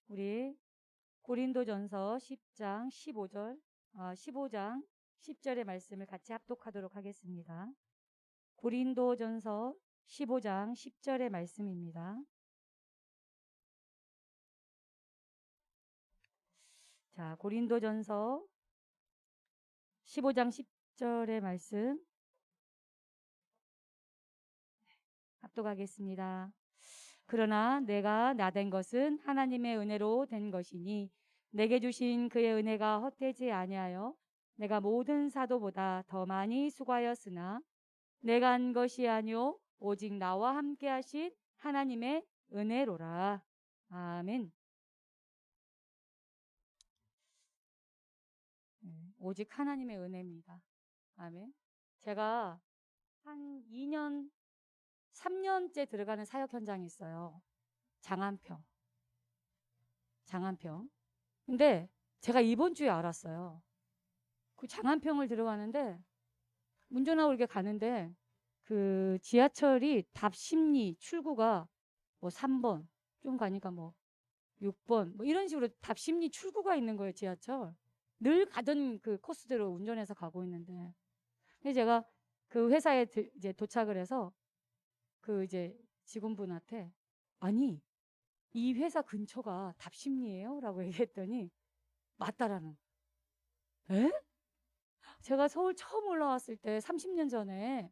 우리 고린도전서 10장 15장 10절의 말씀을 같이 합독하도록 하겠습니다. 고린도전서 15장 10절의 말씀입니다. 자, 고린도전서 15장 10절의 말씀 합독하겠습니다. 그러나 내가 나된 것은 하나님의 은혜로 된 것이니 내게 주신 그의 은혜가 헛되지 아니하여 내가 모든 사도보다 더 많이 수고하였으나 내가 한 것이 아니요 오직 나와 함께 하신 하나님의 은혜로라. 아멘. 오직 하나님의 은혜입니다. 아멘. 제가 한 2년, 3년째 들어가는 사역 현장이 있어요. 장안평. 근데 제가 이번 주에 알았어요. 그 장안평을 들어가는데 운전하고 이렇게 가는데 그 지하철이 답심리 출구가 뭐 3번, 좀 가니까 뭐 6번 뭐 이런 식으로 답심리 출구가 있는 거예요. 지하철. 늘 가던 그 코스대로 운전해서 가고 있는데, 근데 제가 그 회사에 이제 도착을 해서 그 이제 직원분한테 아니 이 회사 근처가 답심리예요? 라고 얘기했더니 맞다라는. 에? 제가 서울 처음 올라왔을 때 30년 전에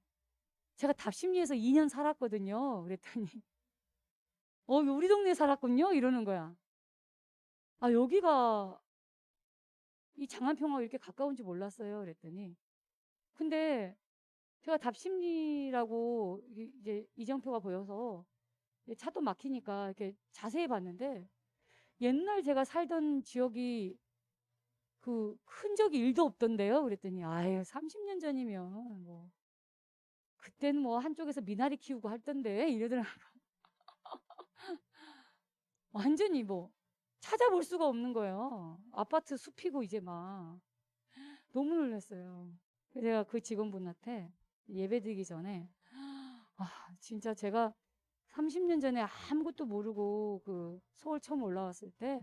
제가 답심리에서 2년 살았거든요. 그랬더니 우리 동네에 살았군요 이러는 거야. 아, 여기가 이 장안평하고 이렇게 가까운지 몰랐어요. 그랬더니 근데 제가 답심리라고 이제 이정표가 보여서 차도 막히니까 이렇게 자세히 봤는데 옛날 제가 살던 지역이 그 흔적이 1도 없던데요. 그랬더니 아유 30년 전이면 뭐 그때는 뭐 한쪽에서 미나리 키우고 할던데 이러더라고. 완전히 뭐 찾아볼 수가 없는 거예요. 아파트 숲이고 이제 막 너무 놀랐어요. 그래서 제가 그 직원분한테 예배드리기 전에 진짜 제가 30년 전에 아무것도 모르고 그 서울 처음 올라왔을 때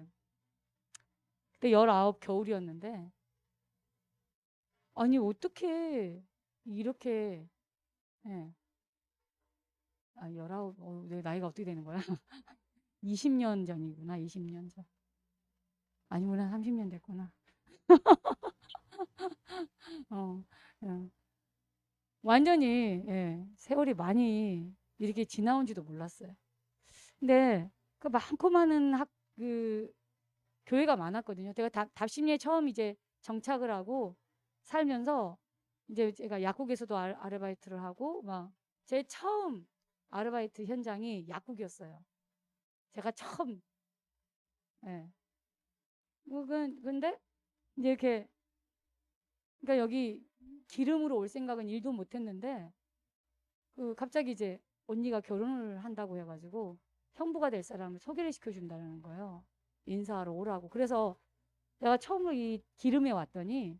그때 19 겨울이었는데 아니 어떻게 이렇게 예. 19 내 나이가 어떻게 되는 거야? 20년 전이구나. 20년 전. 아니구나. 30년 됐구나. 어, 어. 완전히 세월이 많이 이렇게 지나온지도 몰랐어요. 근데 그 많고 많은 그 교회가 많았거든요. 제가 답심리에 처음 이제 정착을 하고 살면서 이제 제가 약국에서도 아르바이트를 하고 막 제 처음 아르바이트 현장이 약국이었어요. 제가 처음. 예. 근데 이제 이렇게 그러니까 여기 기름으로 올 생각은 1도 못 했는데 그 갑자기 이제 언니가 결혼을 한다고 해가지고 형부가 될 사람을 소개를 시켜준다는 거예요. 인사하러 오라고. 그래서 내가 처음으로 이 기름에 왔더니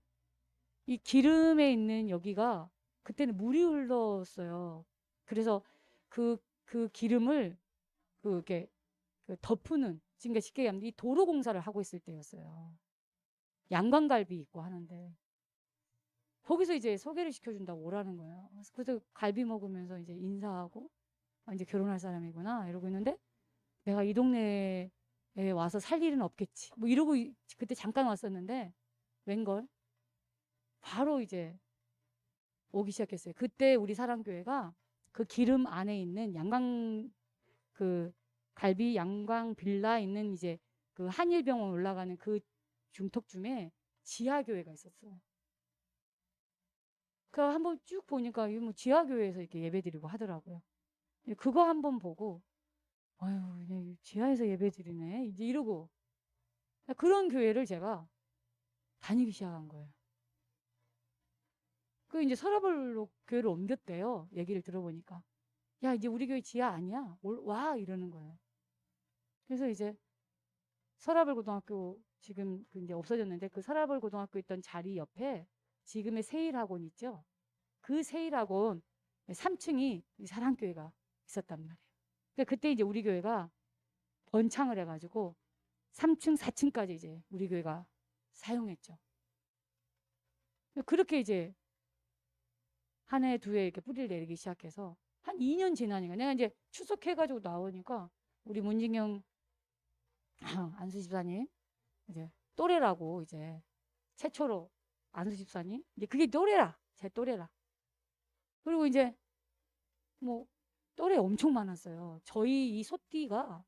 이 기름에 있는 여기가 그때는 물이 흘렀어요. 그래서 그 기름을 이렇게 덮는, 지금 쉽게 얘기하면 이 도로 공사를 하고 있을 때였어요. 양광갈비 있고 하는데 거기서 이제 소개를 시켜준다고 오라는 거예요. 그래서 갈비 먹으면서 이제 인사하고 이제 결혼할 사람이구나 이러고 있는데 내가 이 동네에 와서 살 일은 없겠지 뭐 이러고 그때 잠깐 왔었는데 웬걸 바로 이제 오기 시작했어요. 그때 우리 사랑교회가 그 기름 안에 있는 그 갈비 양광 빌라 있는 이제 그 한일병원 올라가는 그 중턱쯤에 지하교회가 있었어요. 그 한번 쭉 보니까 이 뭐 지하교회에서 이렇게 예배드리고 하더라고요. 그거 한번 보고 아유 그냥 지하에서 예배드리네 이제 이러고 그런 교회를 제가 다니기 시작한 거예요. 그 이제 서라벌로 교회를 옮겼대요. 얘기를 들어보니까 야 이제 우리 교회 지하 아니야 와 이러는 거예요. 그래서 이제 서라벌 고등학교 지금 이제 없어졌는데 그 서라벌 고등학교 있던 자리 옆에 지금의 세일학원 있죠. 그 세일학원 3층이 사랑교회가 있었단 말이에요. 그때 이제 우리 교회가 번창을 해가지고 3층, 4층까지 이제 우리 교회가 사용했죠. 그렇게 이제 한 해, 두 해 이렇게 뿌리를 내리기 시작해서 한 2년 지나니까 내가 이제 추석해가지고 나오니까 우리 문진경 안수 집사님 이제 또래라고 이제 최초로 안수 집사님 이제 그게 또래라, 제 또래라. 그리고 이제 뭐 또래 엄청 많았어요. 저희 이 소띠가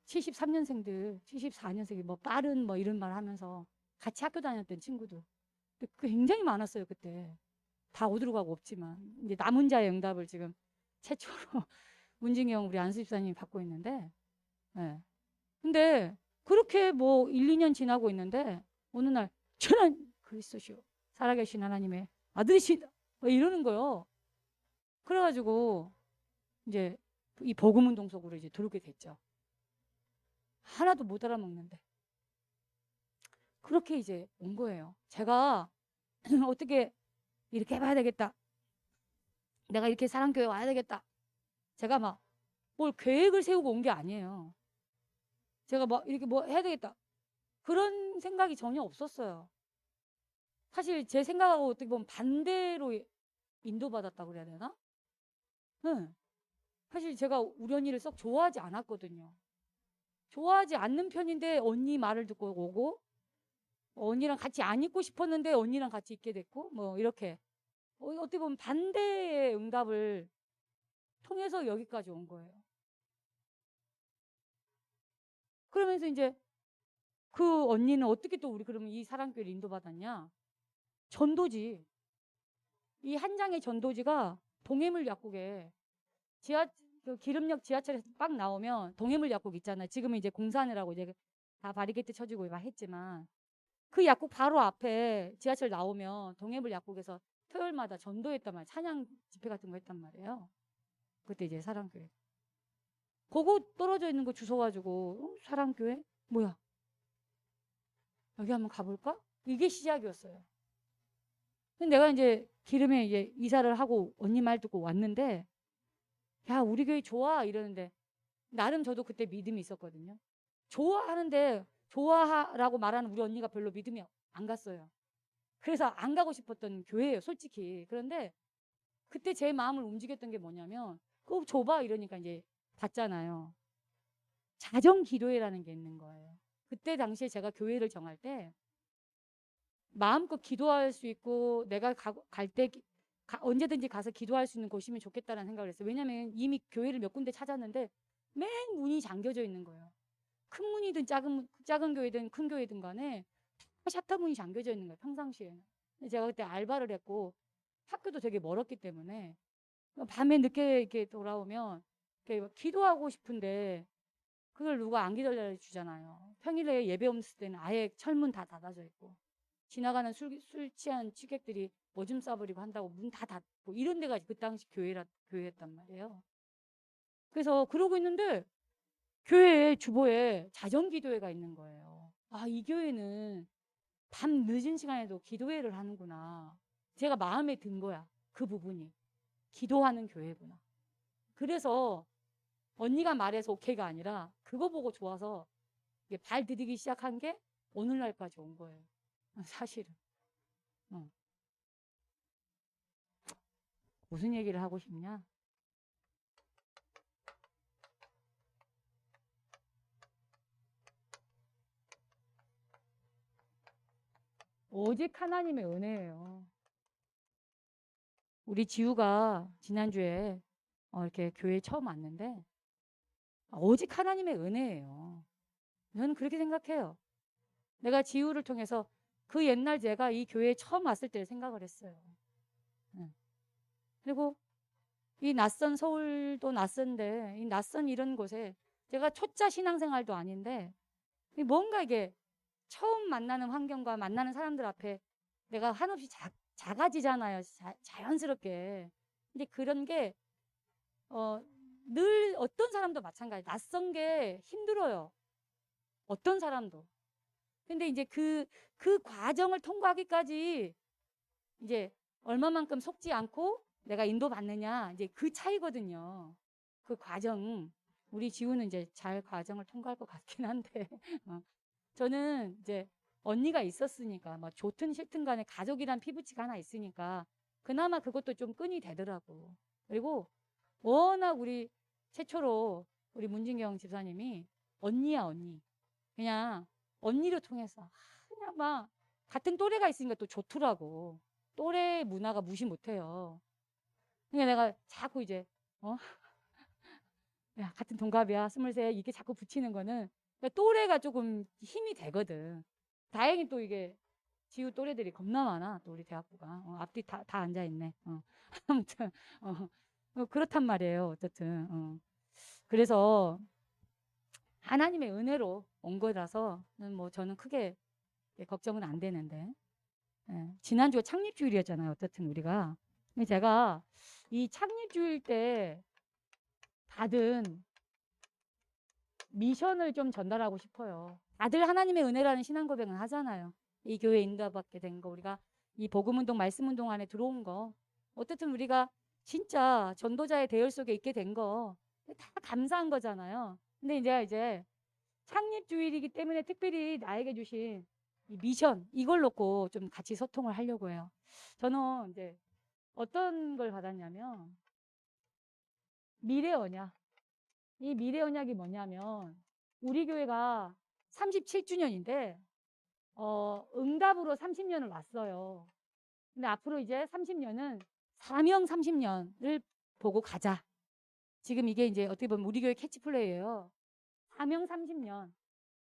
73년생들, 74년생이 뭐 빠른 뭐 이런 말 하면서 같이 학교 다녔던 친구들. 굉장히 많았어요, 그때. 다 어디로 가고 없지만. 이제 남은 자의 응답을 지금 최초로 문진경 우리 안수 집사님이 받고 있는데, 예. 근데 그렇게 뭐 1, 2년 지나고 있는데 어느 날 전한 그리스도시요 살아계신 하나님의 아들이시다 뭐 이러는 거요. 그래가지고 이제 이 복음운동 속으로 이제 들어오게 됐죠. 하나도 못 알아먹는데 그렇게 이제 온 거예요. 제가 어떻게 이렇게 해봐야 되겠다. 내가 이렇게 사랑교회 와야 되겠다. 제가 막 뭘 계획을 세우고 온 게 아니에요. 제가 막 이렇게 뭐 해야 되겠다. 그런 생각이 전혀 없었어요. 사실 제 생각하고 어떻게 보면 반대로 인도받았다고 그래야 되나? 네. 사실 제가 우리 언니를 썩 좋아하지 않았거든요. 좋아하지 않는 편인데 언니 말을 듣고 오고 언니랑 같이 안 있고 싶었는데 언니랑 같이 있게 됐고 뭐 이렇게 어떻게 보면 반대의 응답을 통해서 여기까지 온 거예요. 그러면서 이제 그 언니는 어떻게 또 우리 그러면 이 사랑교회를 인도받았냐? 전도지. 이 한 장의 전도지가 동해물 약국에 그 기름역 지하철에서 빡 나오면 동해물 약국 있잖아요. 지금은 이제 공사하느라고 이제 다 바리케이트 쳐주고 막 했지만 그 약국 바로 앞에 지하철 나오면 동해물 약국에서 토요일마다 전도했단 말이에요. 찬양 집회 같은 거 했단 말이에요. 그때 이제 사랑교회. 그거 떨어져 있는 거 주워가지고 사랑교회? 뭐야? 여기 한번 가볼까? 이게 시작이었어요. 근데 내가 이제 기름에 이제 이사를 하고 언니 말 듣고 왔는데 야 우리 교회 좋아 이러는데 나름 저도 그때 믿음이 있었거든요. 좋아하는데 좋아라고 말하는 우리 언니가 별로 믿음이 안 갔어요. 그래서 안 가고 싶었던 교회예요 솔직히. 그런데 그때 제 마음을 움직였던 게 뭐냐면 꼭 줘봐 이러니까 이제 받잖아요. 자정 기도회라는 게 있는 거예요. 그때 당시에 제가 교회를 정할 때 마음껏 기도할 수 있고 내가 갈 때 언제든지 가서 기도할 수 있는 곳이면 좋겠다는 생각을 했어요. 왜냐하면 이미 교회를 몇 군데 찾았는데 맨 문이 잠겨져 있는 거예요. 큰 문이든 작은 교회든 큰 교회든 간에 샤터 문이 잠겨져 있는 거예요. 평상시에는. 제가 그때 알바를 했고 학교도 되게 멀었기 때문에 밤에 늦게 이렇게 돌아오면 이렇게 기도하고 싶은데 그걸 누가 안 기다려 주잖아요. 평일에 예배 없을 때는 아예 철문 다 닫아져 있고 지나가는 술 취한 취객들이 오줌 싸버리고 한다고 문 다 닫고 이런 데가 그 당시 교회였단 말이에요. 그래서 그러고 있는데 교회에 주보에 자정기도회가 있는 거예요. 아, 이 교회는 밤 늦은 시간에도 기도회를 하는구나. 제가 마음에 든 거야. 그 부분이. 기도하는 교회구나. 그래서 언니가 말해서 오케이가 아니라 그거 보고 좋아서 발 디디기 시작한 게 오늘날까지 온 거예요. 사실은. 무슨 얘기를 하고 싶냐? 오직 하나님의 은혜예요. 우리 지우가 지난주에 이렇게 교회에 처음 왔는데 오직 하나님의 은혜예요. 저는 그렇게 생각해요. 내가 지우를 통해서 그 옛날 제가 이 교회에 처음 왔을 때 생각을 했어요. 그리고 이 낯선 서울도 낯선데 이 낯선 이런 곳에 제가 초짜 신앙생활도 아닌데 뭔가 이게 처음 만나는 환경과 만나는 사람들 앞에 내가 한없이 작아지잖아요. 자연스럽게. 근데 그런 게 늘 어떤 사람도 마찬가지. 낯선 게 힘들어요. 어떤 사람도. 근데 이제 그 과정을 통과하기까지 이제 얼마만큼 속지 않고 내가 인도받느냐 이제 그 차이거든요. 그 과정. 우리 지우는 이제 잘 과정을 통과할 것 같긴 한데 저는 이제 언니가 있었으니까 뭐 좋든 싫든 간에 가족이란 피부치가 하나 있으니까 그나마 그것도 좀 끈이 되더라고. 그리고 워낙 우리 최초로 우리 문진경 집사님이 언니야 언니. 그냥 언니를 통해서 그냥 막 같은 또래가 있으니까 또 좋더라고. 또래 문화가 무시 못해요. 그러니까 내가 자꾸 이제 야 같은 동갑이야 23 이게 자꾸 붙이는 거는 그러니까 또래가 조금 힘이 되거든. 다행히 또 이게 지우 또래들이 겁나 많아. 또 우리 대학부가 앞뒤 다 앉아 있네. 아무튼 그렇단 말이에요. 어쨌든 그래서 하나님의 은혜로 온 거라서 뭐 저는 크게 걱정은 안 되는데 지난주가 창립주일이었잖아요. 어쨌든 우리가 근데 제가 이 창립주일 때 받은 미션을 좀 전달하고 싶어요. 다들 하나님의 은혜라는 신앙 고백은 하잖아요. 이 교회 인도받게 된 거, 우리가 이 복음운동, 말씀운동 안에 들어온 거, 어쨌든 우리가 진짜 전도자의 대열 속에 있게 된 거 다 감사한 거잖아요. 근데 이제 창립주일이기 때문에 특별히 나에게 주신 이 미션 이걸 놓고 좀 같이 소통을 하려고 해요. 저는 이제 어떤 걸 받았냐면 미래 언약. 이 미래 언약이 뭐냐면 우리 교회가 37주년인데 응답으로 30년을 왔어요. 근데 앞으로 이제 30년은 사명 30년을 보고 가자. 지금 이게 이제 어떻게 보면 우리 교회 캐치플레이예요. 사명 30년.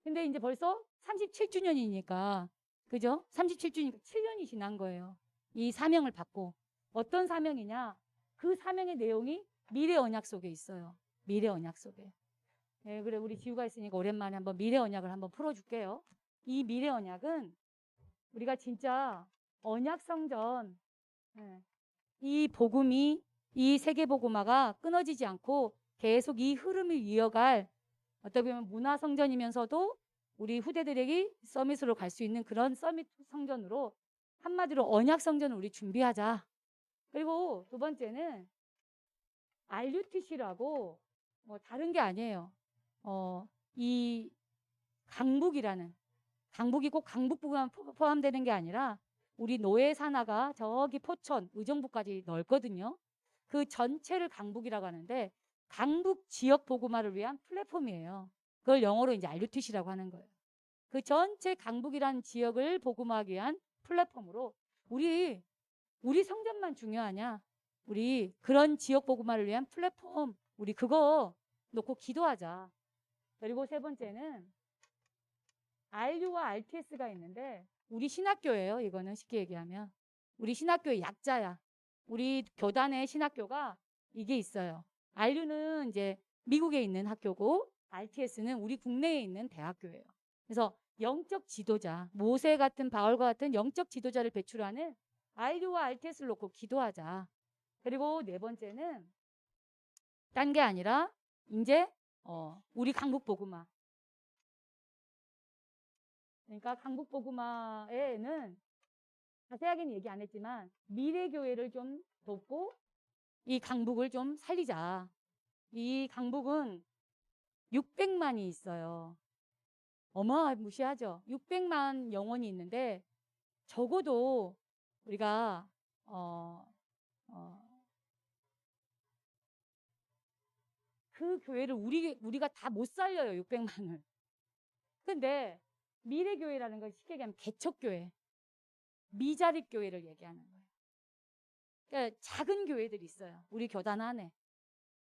근데 이제 벌써 37주년이니까 그죠? 37주니까 7년이 지난 거예요. 이 사명을 받고 어떤 사명이냐? 그 사명의 내용이 미래 언약 속에 있어요. 미래 언약 속에. 네, 그래 우리 지우가 있으니까 오랜만에 한번 미래 언약을 한번 풀어줄게요. 이 미래 언약은 우리가 진짜 언약 성전 이 복음이 이 세계 복음화가 끊어지지 않고 계속 이 흐름을 이어갈 어떻게 보면 문화 성전이면서도 우리 후대들에게 서밋으로 갈 수 있는 그런 서밋 성전으로 한마디로 언약 성전을 우리 준비하자. 그리고 두 번째는 RUTC라고 뭐 다른 게 아니에요. 이 강북이라는 강북이 꼭 강북부만 포함되는 게 아니라 우리 노예 산하가 저기 포천, 의정부까지 넓거든요. 그 전체를 강북이라고 하는데 강북 지역 복음화를 위한 플랫폼이에요. 그걸 영어로 이제 RUTC라고 하는 거예요. 그 전체 강북이라는 지역을 복음화하기 위한 플랫폼으로 우리 성전만 중요하냐? 우리 그런 지역 복음화를 위한 플랫폼 우리 그거 놓고 기도하자. 그리고 세 번째는 RU와 RTS가 있는데 우리 신학교예요. 이거는 쉽게 얘기하면 우리 신학교의 약자야. 우리 교단의 신학교가 이게 있어요. RU는 이제 미국에 있는 학교고 RTS는 우리 국내에 있는 대학교예요. 그래서 영적 지도자, 모세 같은 바울과 같은 영적 지도자를 배출하는 RU와 RTS를 놓고 기도하자. 그리고 네 번째는 딴 게 아니라 이제 우리 강북 복음화. 그러니까 강북 복음화에는 자세하게는 얘기 안 했지만 미래 교회를 좀 돕고 이 강북을 좀 살리자. 이 강북은 600만이 있어요. 어마무시하죠. 600만 영혼이 있는데 적어도 우리가 그 교회를 우리가 다 못 살려요. 600만을. 근데 미래교회라는 건 쉽게 얘기하면 개척교회, 미자립교회를 얘기하는 거예요. 그러니까 작은 교회들이 있어요. 우리 교단 안에.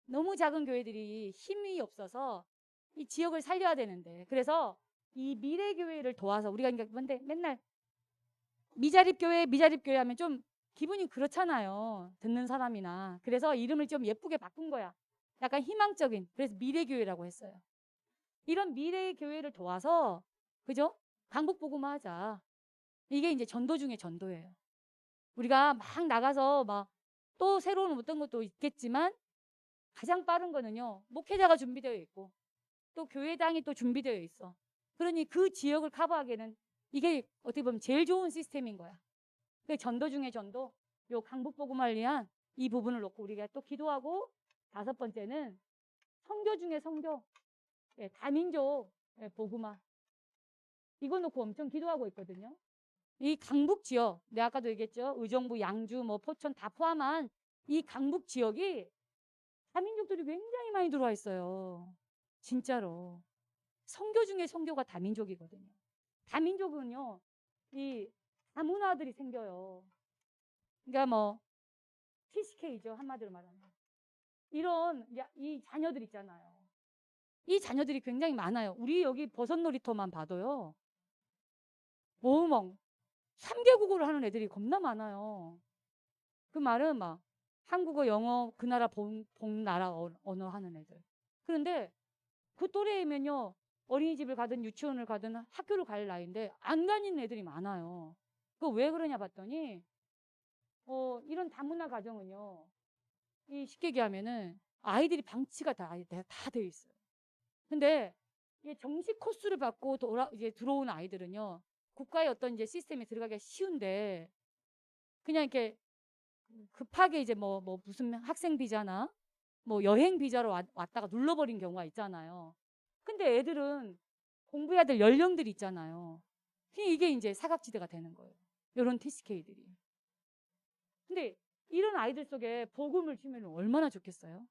너무 작은 교회들이 힘이 없어서 이 지역을 살려야 되는데 그래서 이 미래교회를 도와서 우리가 그러니까 뭔데 맨날 미자립교회 하면 좀 기분이 그렇잖아요. 듣는 사람이나. 그래서 이름을 좀 예쁘게 바꾼 거야. 약간 희망적인. 그래서 미래교회라고 했어요. 이런 미래교회를 도와서 그죠? 강북복음화 하자. 이게 이제 전도 중에 전도예요. 우리가 막 나가서 막 또 새로운 어떤 것도 있겠지만 가장 빠른 거는요. 목회자가 준비되어 있고 또 교회당이 또 준비되어 있어. 그러니 그 지역을 커버하기에는 이게 어떻게 보면 제일 좋은 시스템인 거야. 그 전도 중에 전도, 요 강북복음화를 위한 이 부분을 놓고 우리가 또 기도하고 다섯 번째는 성교 중에 성교. 예, 다민족 예, 복음화. 이거 놓고 엄청 기도하고 있거든요. 이 강북 지역, 내가 아까도 얘기했죠. 의정부, 양주, 뭐 포천 다 포함한 이 강북 지역이 다민족들이 굉장히 많이 들어와 있어요. 진짜로. 성교 중에 성교가 다민족이거든요. 다민족은요, 이 다문화들이 생겨요. 그러니까 뭐 TCK죠, 한마디로 말하면. 이런 이 자녀들 있잖아요. 이 자녀들이 굉장히 많아요. 우리 여기 버섯놀이터만 봐도요. 모으멍 3개국어를 하는 애들이 겁나 많아요. 그 말은 막 한국어, 영어, 그 나라 나라 언어 하는 애들. 그런데 그 또래이면요. 어린이집을 가든 유치원을 가든 학교를 갈 나이인데 안 다니는 애들이 많아요. 그거 왜 그러냐 봤더니 이런 다문화 가정은요. 이 쉽게 얘기하면은 아이들이 방치가 다 돼 있어요. 근데 이 정식 코스를 받고 이제 들어온 아이들은요. 국가의 어떤 이제 시스템에 들어가기가 쉬운데 그냥 이렇게 급하게 이제 뭐 무슨 학생 비자나 뭐 여행 비자로 왔다가 눌러버린 경우가 있잖아요. 근데 애들은 공부해야 될 연령들이 있잖아요. 이게 이제 사각지대가 되는 거예요. 이런 TCK들이. 근데 이런 아이들 속에 복음을 주면 얼마나 좋겠어요?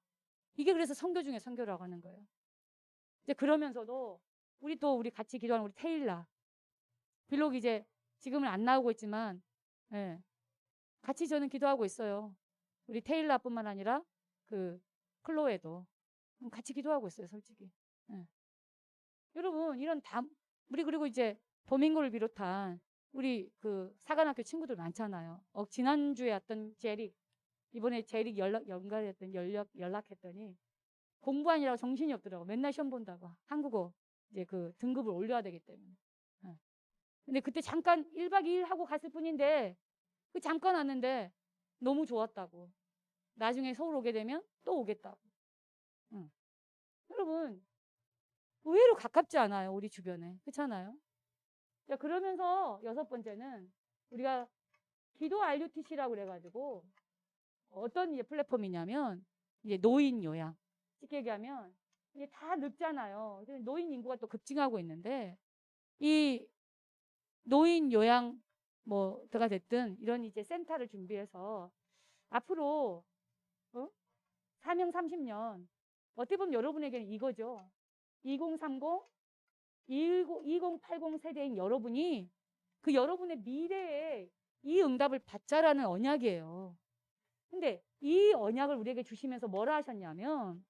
이게 그래서 선교 중에 선교라고 하는 거예요. 이제 그러면서도 우리 같이 기도하는 우리 테일라. 비록 이제 지금은 안 나오고 있지만, 예, 같이 저는 기도하고 있어요. 우리 테일라뿐만 아니라 그 클로에도 같이 기도하고 있어요, 솔직히. 예. 여러분 이런 우리 그리고 이제 도밍고를 비롯한 우리 그 사관학교 친구들 많잖아요. 지난주에 왔던 제릭 이번에 제릭 연락했더니 공부하느라고 정신이 없더라고. 맨날 시험 본다고. 한국어 이제 그 등급을 올려야 되기 때문에. 예. 근데 그때 잠깐 1박 2일 하고 갔을 뿐인데 그 잠깐 왔는데 너무 좋았다고. 나중에 서울 오게 되면 또 오겠다고. 응. 여러분 의외로 가깝지 않아요, 우리 주변에. 그렇잖아요. 자, 그러면서 6번째는 우리가 기도 RUTC라고 그래가지고 어떤 이제 플랫폼이냐면 이제 노인 요양. 쉽게 얘기하면 이제 다 늙잖아요. 노인 인구가 또 급증하고 있는데 이 노인 요양 뭐가 됐든 이런 이제 센터를 준비해서 앞으로 사명 30년 어떻게 보면 여러분에게는 이거죠. 2030, 2080 세대인 여러분이 그 여러분의 미래에 이 응답을 받자라는 언약이에요. 근데 이 언약을 우리에게 주시면서 뭐라 하셨냐면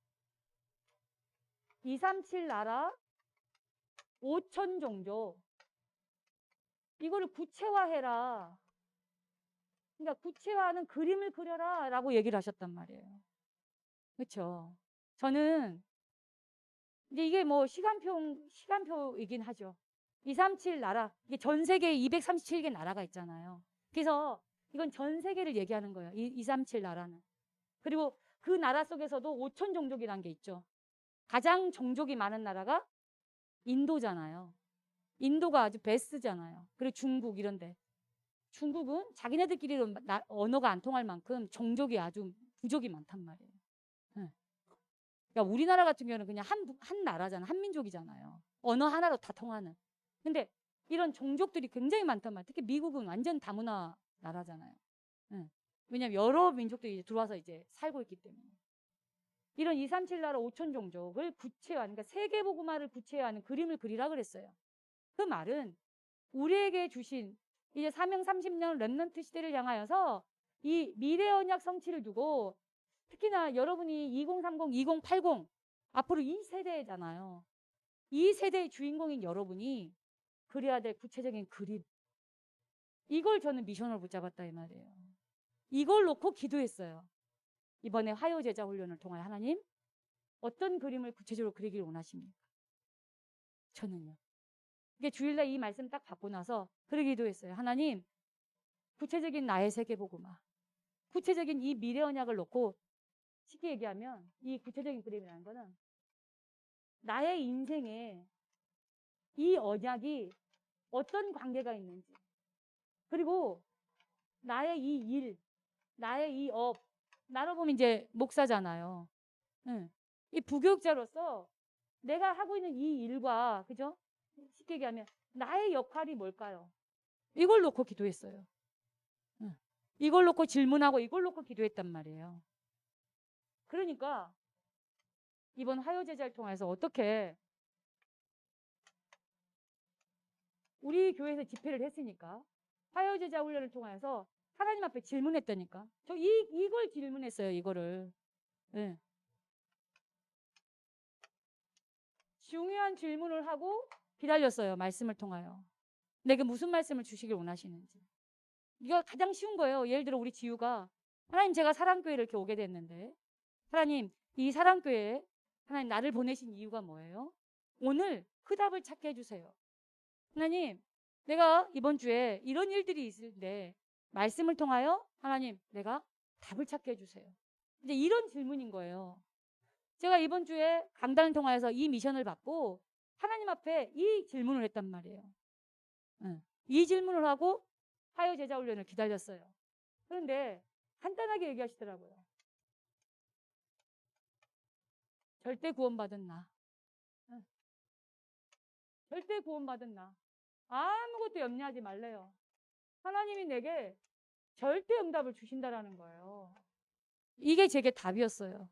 237 나라 5천 종족 이거를 구체화해라. 그러니까 구체화하는 그림을 그려라 라고 얘기를 하셨단 말이에요. 그렇죠. 저는 이제 이게 뭐 시간표이긴 하죠. 237 나라, 이게 전 세계에 237개 나라가 있잖아요. 그래서 이건 전 세계를 얘기하는 거예요. 237 나라는. 그리고 그 나라 속에서도 5천 종족이라는 게 있죠. 가장 종족이 많은 나라가 인도잖아요. 인도가 아주 베스트잖아요. 그리고 중국 이런데. 중국은 자기네들끼리도 언어가 안 통할 만큼 종족이 아주 부족이 많단 말이에요. 네. 그러니까 우리나라 같은 경우는 그냥 한 나라잖아요. 한민족이잖아요. 언어 하나로 다 통하는. 근데 이런 종족들이 굉장히 많단 말이에요. 특히 미국은 완전 다문화 나라잖아요. 네. 왜냐하면 여러 민족들이 이제 들어와서 이제 살고 있기 때문에. 이런 237 나라 5천 종족을 구체화하는, 그러니까 세계복음화를 구체화하는 그림을 그리라 그랬어요. 그 말은 우리에게 주신 이제 사명 30년 렘넌트 시대를 향하여서 이 미래 언약 성취를 두고 특히나 여러분이 2030, 2080 앞으로 이 세대잖아요. 이 세대의 주인공인 여러분이 그려야 될 구체적인 그림. 이걸 저는 미션으로 붙잡았다 이 말이에요. 이걸 놓고 기도했어요. 이번에 화요 제자 훈련을 통하여 하나님 어떤 그림을 구체적으로 그리기를 원하십니까? 저는요. 이게 주일날 이 말씀 딱 받고 나서 그러게 기도했어요. 하나님 구체적인 나의 세계복음화, 구체적인 이 미래 언약을 놓고 쉽게 얘기하면 이 구체적인 그림이라는 거는 나의 인생에 이 언약이 어떤 관계가 있는지 그리고 나의 이 일, 나의 이 업, 나로 보면 이제 목사잖아요. 응. 이 부교육자로서 내가 하고 있는 이 일과, 그죠? 쉽게 얘기하면 나의 역할이 뭘까요? 이걸 놓고 기도했어요. 이걸 놓고 질문하고 이걸 놓고 기도했단 말이에요. 그러니까 이번 화요제자를 통해서 어떻게 우리 교회에서 집회를 했으니까 화요제자 훈련을 통해서 하나님 앞에 질문했다니까. 저 이걸 질문했어요. 이거를. 네. 중요한 질문을 하고 기다렸어요. 말씀을 통하여. 내게 무슨 말씀을 주시길 원하시는지. 이거 가장 쉬운 거예요. 예를 들어 우리 지우가 하나님 제가 사랑교회를 이렇게 오게 됐는데 하나님 이 사랑교회에 하나님 나를 보내신 이유가 뭐예요? 오늘 그 답을 찾게 해주세요. 하나님 내가 이번 주에 이런 일들이 있을때 말씀을 통하여 하나님 내가 답을 찾게 해주세요. 이제 이런 질문인 거예요. 제가 이번 주에 강단을 통하여서 이 미션을 받고 하나님 앞에 이 질문을 했단 말이에요. 이 질문을 하고 화요 제자 훈련을 기다렸어요. 그런데 간단하게 얘기하시더라고요. 절대 구원받은 나. 절대 구원받은 나. 아무것도 염려하지 말래요. 하나님이 내게 절대 응답을 주신다라는 거예요. 이게 제게 답이었어요.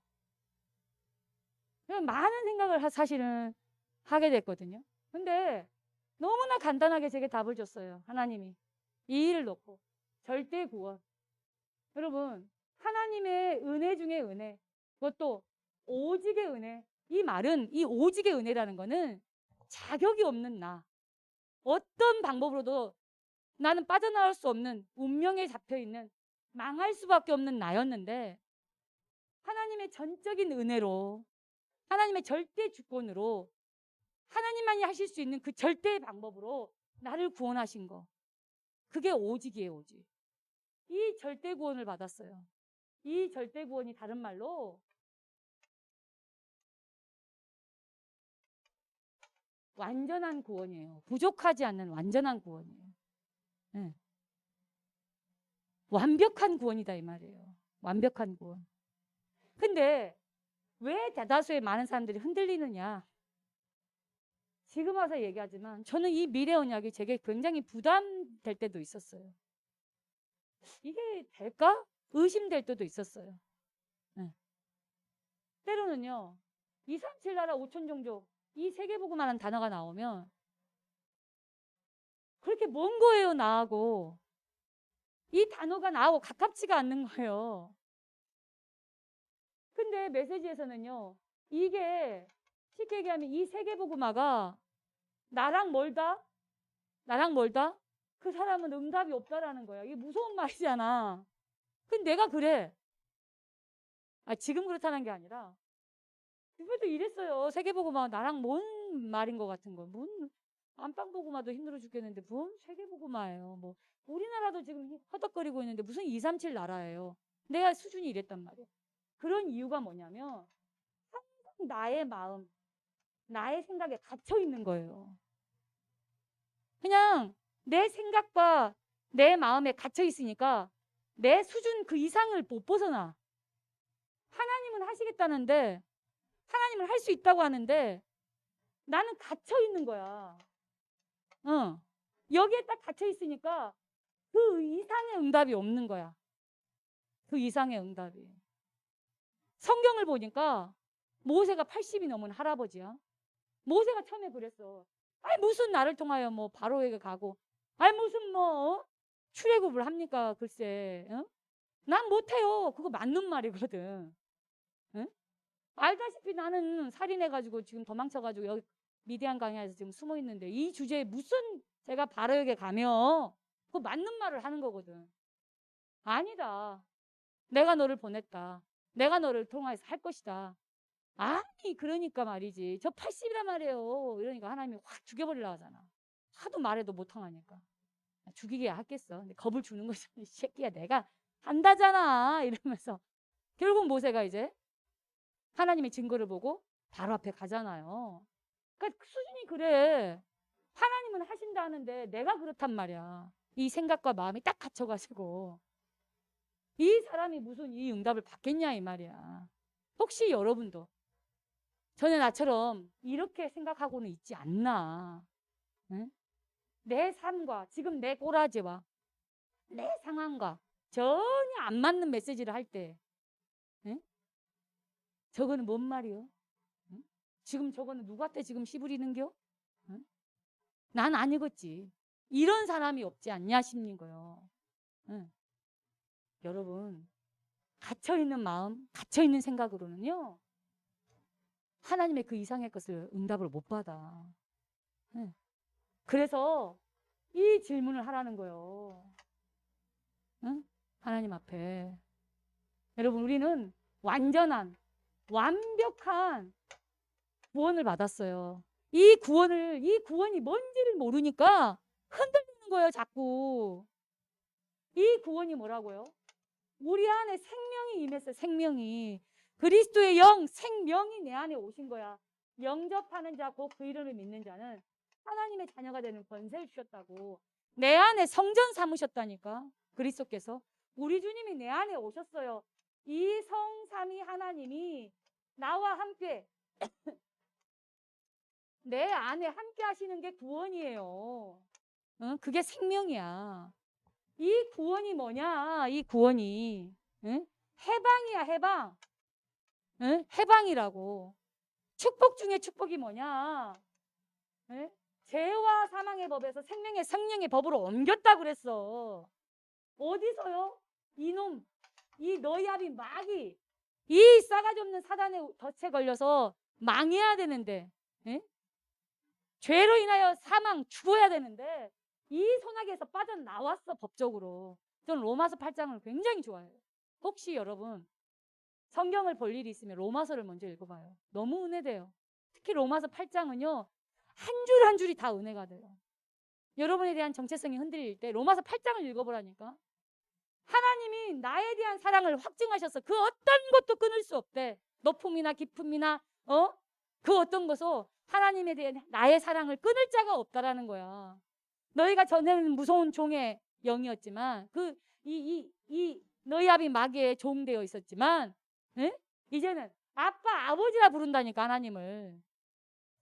많은 생각을 사실은 하게 됐거든요. 근데 너무나 간단하게 제게 답을 줬어요. 하나님이. 이 일을 놓고. 절대 구원. 여러분, 하나님의 은혜 중에 은혜. 그것도 오직의 은혜. 이 말은, 이 오직의 은혜라는 거는 자격이 없는 나. 어떤 방법으로도 나는 빠져나올 수 없는 운명에 잡혀있는 망할 수밖에 없는 나였는데 하나님의 전적인 은혜로 하나님의 절대 주권으로 하나님만이 하실 수 있는 그 절대의 방법으로 나를 구원하신 거. 그게 오직이에요. 오직. 이 절대 구원을 받았어요. 이 절대 구원이 다른 말로 완전한 구원이에요. 부족하지 않는 완전한 구원이에요. 네. 완벽한 구원이다 이 말이에요. 완벽한 구원. 근데 왜 대다수의 많은 사람들이 흔들리느냐? 지금 와서 얘기하지만 저는 이 미래 언약이 제게 굉장히 부담될 때도 있었어요. 이게 될까? 의심될 때도 있었어요. 네. 때로는요. 2, 3, 7 나라 5천 종족 이 세계복음이라는 단어가 나오면 그렇게 먼 거예요. 나하고. 이 단어가 나하고 가깝지가 않는 거예요. 근데 메시지에서는요. 이게 쉽게 얘기하면 이 세계복음화가 나랑 멀다? 나랑 멀다? 그 사람은 응답이 없다라는 거야. 이게 무서운 말이잖아. 근데 내가 그래. 지금 그렇다는 게 아니라 그것도 이랬어요. 세계복음화 나랑 뭔 말인 것 같은 거. 뭔 안방복음화도 힘들어 죽겠는데 뭔 세계복음화예요. 뭐 우리나라도 지금 허덕거리고 있는데 무슨 2, 3, 7 나라예요. 내가 수준이 이랬단 말이에요. 그런 이유가 뭐냐면 항상 나의 마음, 나의 생각에 갇혀 있는 거예요. 그냥 내 생각과 내 마음에 갇혀 있으니까 내 수준 그 이상을 못 벗어나. 하나님은 하시겠다는데 하나님은 할 수 있다고 하는데 나는 갇혀 있는 거야. 여기에 딱 갇혀 있으니까 그 이상의 응답이 없는 거야. 그 이상의 응답이. 성경을 보니까 모세가 80이 넘은 할아버지야. 모세가 처음에 그랬어. 무슨 나를 통하여 뭐 바로에게 가고 무슨 뭐 출애굽을 합니까? 글쎄. 난 못해요. 그거 맞는 말이거든. 응? 알다시피 나는 살인해가지고 지금 도망쳐가지고 여기 미디안 강야에서 지금 숨어 있는데 이 주제에 무슨 제가 바로에게 가며 그거 맞는 말을 하는 거거든. 아니다. 내가 너를 보냈다. 내가 너를 통하여서 할 것이다. 아니 그러니까 말이지. 저 80이란 말이에요. 이러니까 하나님이 확 죽여버리려고 하잖아. 하도 말해도 못 통하니까. 죽이게 하겠어. 근데 겁을 주는 거잖아. 이 새끼야 내가 한다잖아. 이러면서 결국 모세가 이제 하나님의 증거를 보고 바로 앞에 가잖아요. 그러니까 그 수준이 그래. 하나님은 하신다 하는데 내가 그렇단 말이야. 이 생각과 마음이 딱 갇혀가지고 이 사람이 무슨 이 응답을 받겠냐 이 말이야. 혹시 여러분도 전에 나처럼 이렇게 생각하고는 있지 않나. 응? 내 삶과 지금 내 꼬라지와 내 상황과 전혀 안 맞는 메시지를 할 때, 응? 저거는 뭔 말이요? 응? 지금 저거는 누구한테 지금 씨부리는겨? 응? 난 아니겠지. 이런 사람이 없지 않냐 싶는 거요. 응. 여러분, 갇혀있는 마음, 갇혀있는 생각으로는요, 하나님의 그 이상의 것을 응답을 못 받아. 응. 그래서 이 질문을 하라는 거예요. 응? 하나님 앞에. 여러분, 우리는 완전한, 완벽한 구원을 받았어요. 이 구원이 뭔지를 모르니까 흔들리는 거예요, 자꾸. 이 구원이 뭐라고요? 우리 안에 생명이 임했어요, 생명이. 그리스도의 영, 생명이 내 안에 오신 거야. 영접하는 자, 곧 그 이름을 믿는 자는 하나님의 자녀가 되는 권세를 주셨다고. 내 안에 성전 삼으셨다니까, 그리스도께서. 우리 주님이 내 안에 오셨어요. 이 성삼위 하나님이 나와 함께 내 안에 함께 하시는 게 구원이에요. 응? 그게 생명이야. 이 구원이 뭐냐? 이 구원이, 응? 해방이야, 해방. 응? 해방이라고. 축복 중에 축복이 뭐냐? 응? 죄와 사망의 법에서 생명의 성령의 법으로 옮겼다 그랬어. 어디서요? 이놈, 이 너희압이 마귀, 이 싸가지 없는 사단의 덫에 걸려서 망해야 되는데, 응? 죄로 인하여 사망, 죽어야 되는데 이 소나기에서 빠져나왔어, 법적으로. 저는 로마서 8장을 굉장히 좋아해요. 혹시 여러분 성경을 볼 일이 있으면 로마서를 먼저 읽어봐요. 너무 은혜돼요. 특히 로마서 8장은요, 한 줄 한 줄이 다 은혜가 돼요. 여러분에 대한 정체성이 흔들릴 때 로마서 8장을 읽어보라니까. 하나님이 나에 대한 사랑을 확증하셔서 그 어떤 것도 끊을 수 없대. 높음이나 깊음이나 그 어떤 것도 하나님에 대한 나의 사랑을 끊을 자가 없다라는 거야. 너희가 전에는 무서운 종의 영이었지만 이 너희 아비 마귀의 종 되어 있었지만, 에? 이제는 아빠 아버지라 부른다니까, 하나님을.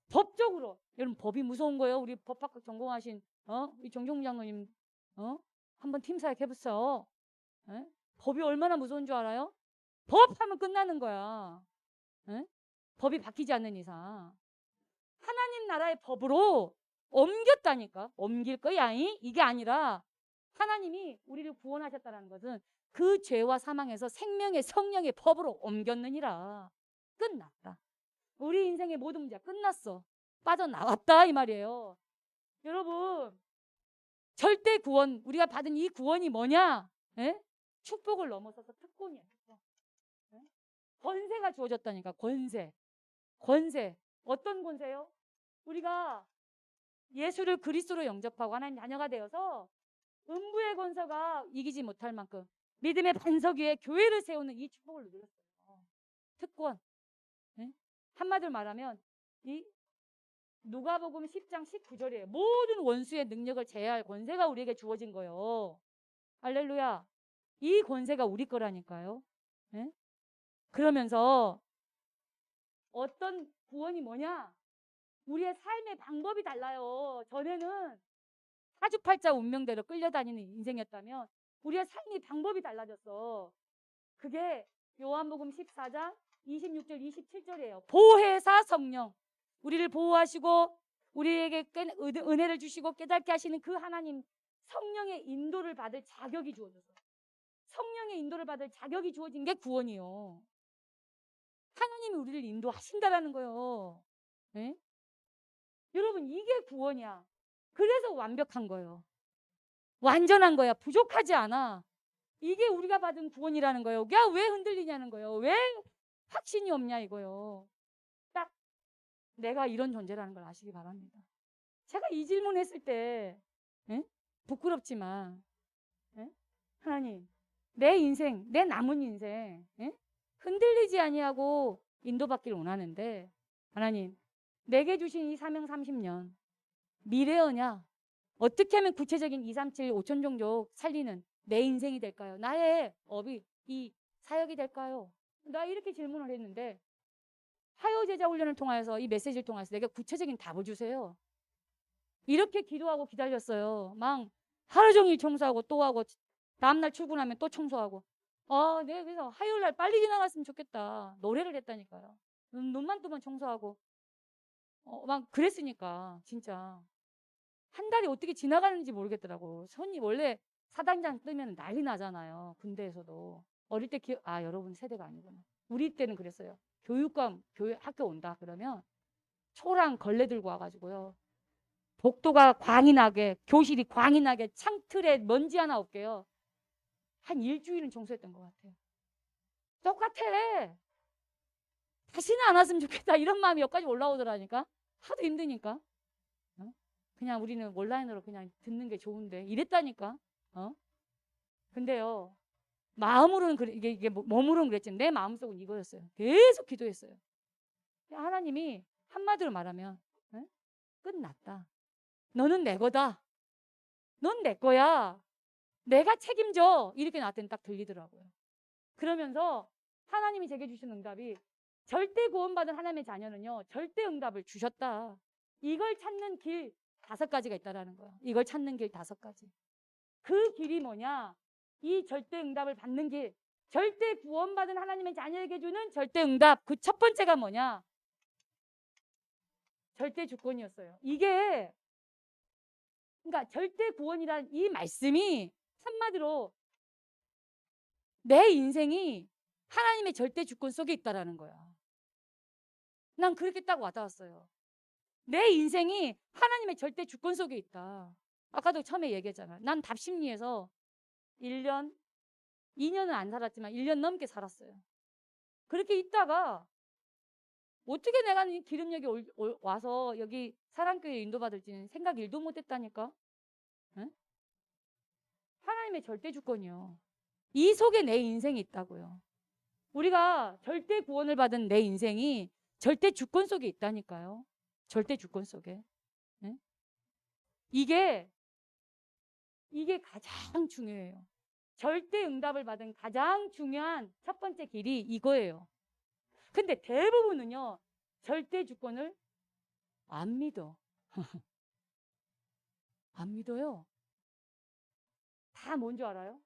법적으로. 여러분, 법이 무서운 거예요. 우리 법학과 전공하신 우리 정종무 장로님 한번 팀 사역 해보세요. 에? 법이 얼마나 무서운 줄 알아요? 법하면 끝나는 거야. 에? 법이 바뀌지 않는 이상. 하나님 나라의 법으로 옮겼다니까. 옮길 거야. 이게 아니라 하나님이 우리를 구원하셨다는 것은 그 죄와 사망에서 생명의 성령의 법으로 옮겼느니라. 끝났다. 우리 인생의 모든 문제가 끝났어. 빠져나왔다 이 말이에요. 여러분, 절대 구원, 우리가 받은 이 구원이 뭐냐? 에? 축복을 넘어서서 특권이야. 특권. 에? 권세가 주어졌다니까. 권세. 어떤 권세요? 우리가 예수를 그리스도로 영접하고 하나님 자녀가 되어서 음부의 권세가 이기지 못할 만큼 믿음의 반석 위에 교회를 세우는 이 축복을 누렸어요. 특권. 네? 한마디로 말하면 이 누가복음 10장 19절이에요. 모든 원수의 능력을 제어할 권세가 우리에게 주어진 거예요. 할렐루야. 이 권세가 우리 거라니까요. 네? 그러면서 어떤 구원이 뭐냐? 우리의 삶의 방법이 달라요. 전에는 사주팔자 운명대로 끌려다니는 인생이었다면 우리의 삶의 방법이 달라졌어. 그게 요한복음 14장 26절 27절이에요. 보혜사 성령, 우리를 보호하시고 우리에게 은혜를 주시고 깨닫게 하시는 그 하나님 성령의 인도를 받을 자격이 주어졌어. 성령의 인도를 받을 자격이 주어진 게 구원이요. 하나님이 우리를 인도하신다라는 거예요. 네? 여러분, 이게 구원이야. 그래서 완벽한 거예요. 완전한 거야. 부족하지 않아. 이게 우리가 받은 구원이라는 거예요. 야, 왜 흔들리냐는 거예요. 왜 확신이 없냐 이거요. 딱 내가 이런 존재라는 걸 아시기 바랍니다. 제가 이 질문 했을 때 부끄럽지만 하나님, 내 인생, 내 남은 인생 흔들리지 아니하고 인도받기를 원하는데 하나님, 내게 주신 이 사명 30년 미래어냐? 어떻게 하면 구체적인 2, 3, 7, 5천 종족 살리는 내 인생이 될까요? 나의 업이 이 사역이 될까요? 나 이렇게 질문을 했는데 화요 제자 훈련을 통해서 이 메시지를 통해서 내게 구체적인 답을 주세요. 이렇게 기도하고 기다렸어요. 막 하루 종일 청소하고 또 하고 다음날 출근하면 또 청소하고. 내가 그래서 화요일 날 빨리 지나갔으면 좋겠다. 노래를 했다니까요. 눈만 뜨면 청소하고. 막 그랬으니까 진짜 한 달이 어떻게 지나가는지 모르겠더라고. 손이 원래 사당장 뜨면 난리 나잖아요. 군대에서도. 어릴 때 여러분 세대가 아니구나. 우리 때는 그랬어요. 교육감 학교 온다 그러면 초랑 걸레 들고 와가지고요. 복도가 광이 나게, 교실이 광이 나게, 창틀에 먼지 하나 없게요. 한 일주일은 청소했던 것 같아요. 똑같아. 다시는 안 왔으면 좋겠다. 이런 마음이 여기까지 올라오더라니까. 하도 힘드니까. 그냥 우리는 온라인으로 그냥 듣는 게 좋은데 이랬다니까. 근데요. 마음으로는 이게 몸으로는 그랬지만 내 마음속은 이거였어요. 계속 기도했어요. 하나님이 한마디로 말하면 끝났다. 너는 내 거다. 넌 내 거야. 내가 책임져. 이렇게 나한테는 딱 들리더라고요. 그러면서 하나님이 제게 주신 응답이 절대 구원받은 하나님의 자녀는요. 절대 응답을 주셨다. 이걸 찾는 길 5가지가 있다라는 거예요. 이걸 찾는 길 5가지. 그 길이 뭐냐? 이 절대 응답을 받는 길. 절대 구원받은 하나님의 자녀에게 주는 절대 응답. 그 첫 번째가 뭐냐? 절대 주권이었어요. 이게 그러니까 절대 구원이란 이 말씀이 한마디로 내 인생이 하나님의 절대 주권 속에 있다라는 거야. 난 그렇게 딱 와닿았어요. 내 인생이 하나님의 절대 주권 속에 있다. 아까도 처음에 얘기했잖아. 난 답심리에서 1년, 2년은 안 살았지만 1년 넘게 살았어요. 그렇게 있다가 어떻게 내가 기름역에 와서 여기 사랑교회 인도받을지는 생각 1도 못했다니까. 응? 하나님의 절대 주권이요. 이 속에 내 인생이 있다고요. 우리가 절대 구원을 받은 내 인생이 절대 주권 속에 있다니까요. 절대 주권 속에. 네? 이게 가장 중요해요. 절대 응답을 받은 가장 중요한 첫 번째 길이 이거예요. 근데 대부분은요. 절대 주권을 안 믿어. 안 믿어요. 다 뭔지 알아요?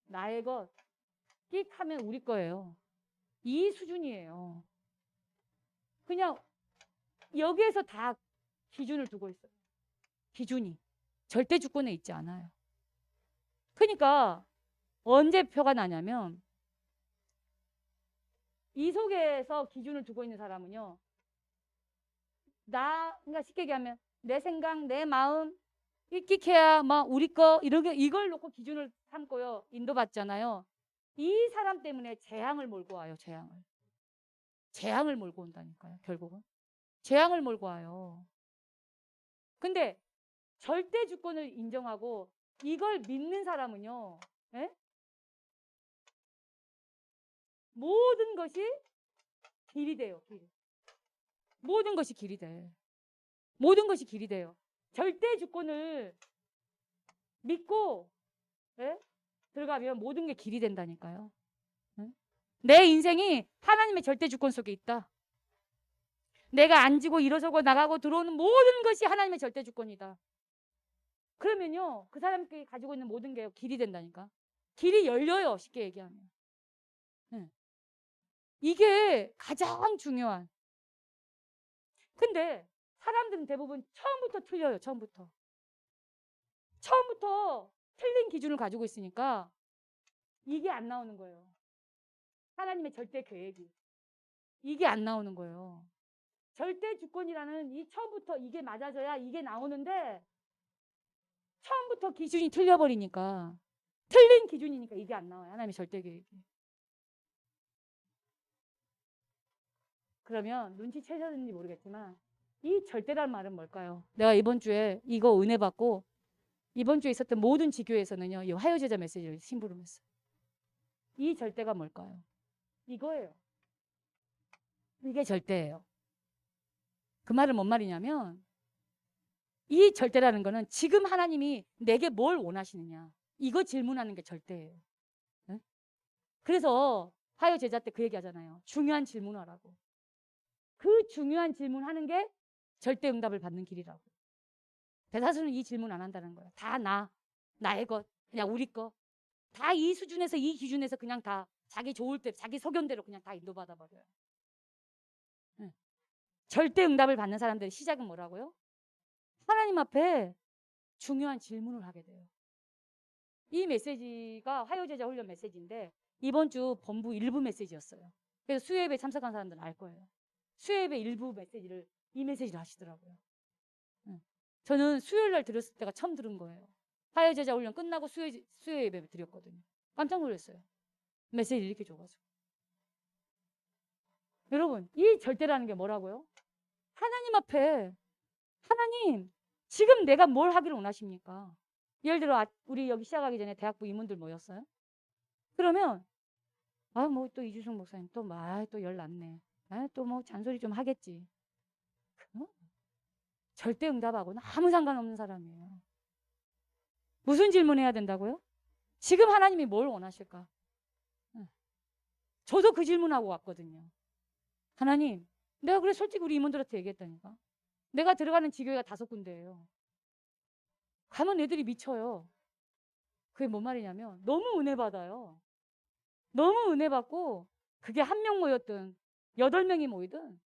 나의 것, 끽 하면 우리 거예요. 이 수준이에요. 그냥 여기에서 다 기준을 두고 있어요. 기준이. 절대 주권에 있지 않아요. 그러니까 언제 표가 나냐면 이 속에서 기준을 두고 있는 사람은요. 그러니까 쉽게 얘기하면 내 생각, 내 마음, 끽해야 막 우리 거 이걸 놓고 기준을 삼고요. 인도받잖아요. 이 사람 때문에 재앙을 몰고 와요. 재앙을 몰고 온다니까요. 결국은. 재앙을 몰고 와요. 근데 절대 주권을 인정하고 이걸 믿는 사람은요. 에? 모든 것이 길이 돼요. 모든 것이 길이 돼. 모든 것이 길이 돼요. 절대 주권을 믿고 들어가면 모든 게 길이 된다니까요. 내 인생이 하나님의 절대 주권 속에 있다. 내가 앉고 일어서고 나가고 들어오는 모든 것이 하나님의 절대 주권이다. 그러면요. 그 사람들이 가지고 있는 모든 게 길이 된다니까. 길이 열려요. 쉽게 얘기하면. 이게 가장 중요한. 근데 사람들은 대부분 처음부터 틀려요. 처음부터 틀린 기준을 가지고 있으니까 이게 안 나오는 거예요. 하나님의 절대 계획이. 이게 안 나오는 거예요. 절대 주권이라는 이 처음부터 이게 맞아져야 이게 나오는데 처음부터 기준이 틀려버리니까 틀린 기준이니까 이게 안 나와요. 하나님의 절대 계획이. 그러면 눈치채셨는지 모르겠지만 이 절대란 말은 뭘까요? 내가 이번 주에 이거 은혜 받고 이번 주에 있었던 모든 지교에서는요. 이 화요제자 메시지를 심부름했어요. 이 절대가 뭘까요? 이거예요. 이게 절대예요. 그 말은 뭔 말이냐면 이 절대라는 거는 지금 하나님이 내게 뭘 원하시느냐 이거 질문하는 게 절대예요. 네? 그래서 화요 제자 때 그 얘기 하잖아요. 중요한 질문하라고. 그 중요한 질문 하는 게 절대 응답을 받는 길이라고. 대다수는 이 질문 안 한다는 거예요. 다 나의 것, 그냥 우리 거. 다 이 수준에서 이 기준에서 그냥 다 자기 좋을 때 자기 소견대로 그냥 다 인도받아 버려요. 네. 절대 응답을 받는 사람들의 시작은 뭐라고요? 하나님 앞에 중요한 질문을 하게 돼요. 이 메시지가 화요제자 훈련 메시지인데 이번 주 본부 일부 메시지였어요. 그래서 수요예배 참석한 사람들은 알 거예요. 수요예배 일부 메시지를 이 메시지를 하시더라고요. 저는 수요일 날 들었을 때가 처음 들은 거예요. 화요제자 훈련 끝나고 수요예배 드렸거든요. 깜짝 놀랐어요. 메시지 이렇게 줘가지고. 여러분, 이 절대라는 게 뭐라고요? 하나님 앞에 하나님 지금 내가 뭘 하기를 원하십니까? 예를 들어 우리 여기 시작하기 전에 대학부 임원들 모였어요. 그러면 뭐 또 이주성 목사님 또 열 났네. 또 뭐 잔소리 좀 하겠지. 절대 응답하고는 아무 상관없는 사람이에요. 무슨 질문해야 된다고요? 지금 하나님이 뭘 원하실까? 저도 그 질문하고 왔거든요. 하나님, 내가 그래 솔직히 우리 임원들한테 얘기했다니까. 내가 들어가는 지교회가 5군데예요. 가면 애들이 미쳐요. 그게 뭔 말이냐면 너무 은혜 받아요. 너무 은혜 받고 그게 1명 모였든 8명이 모이든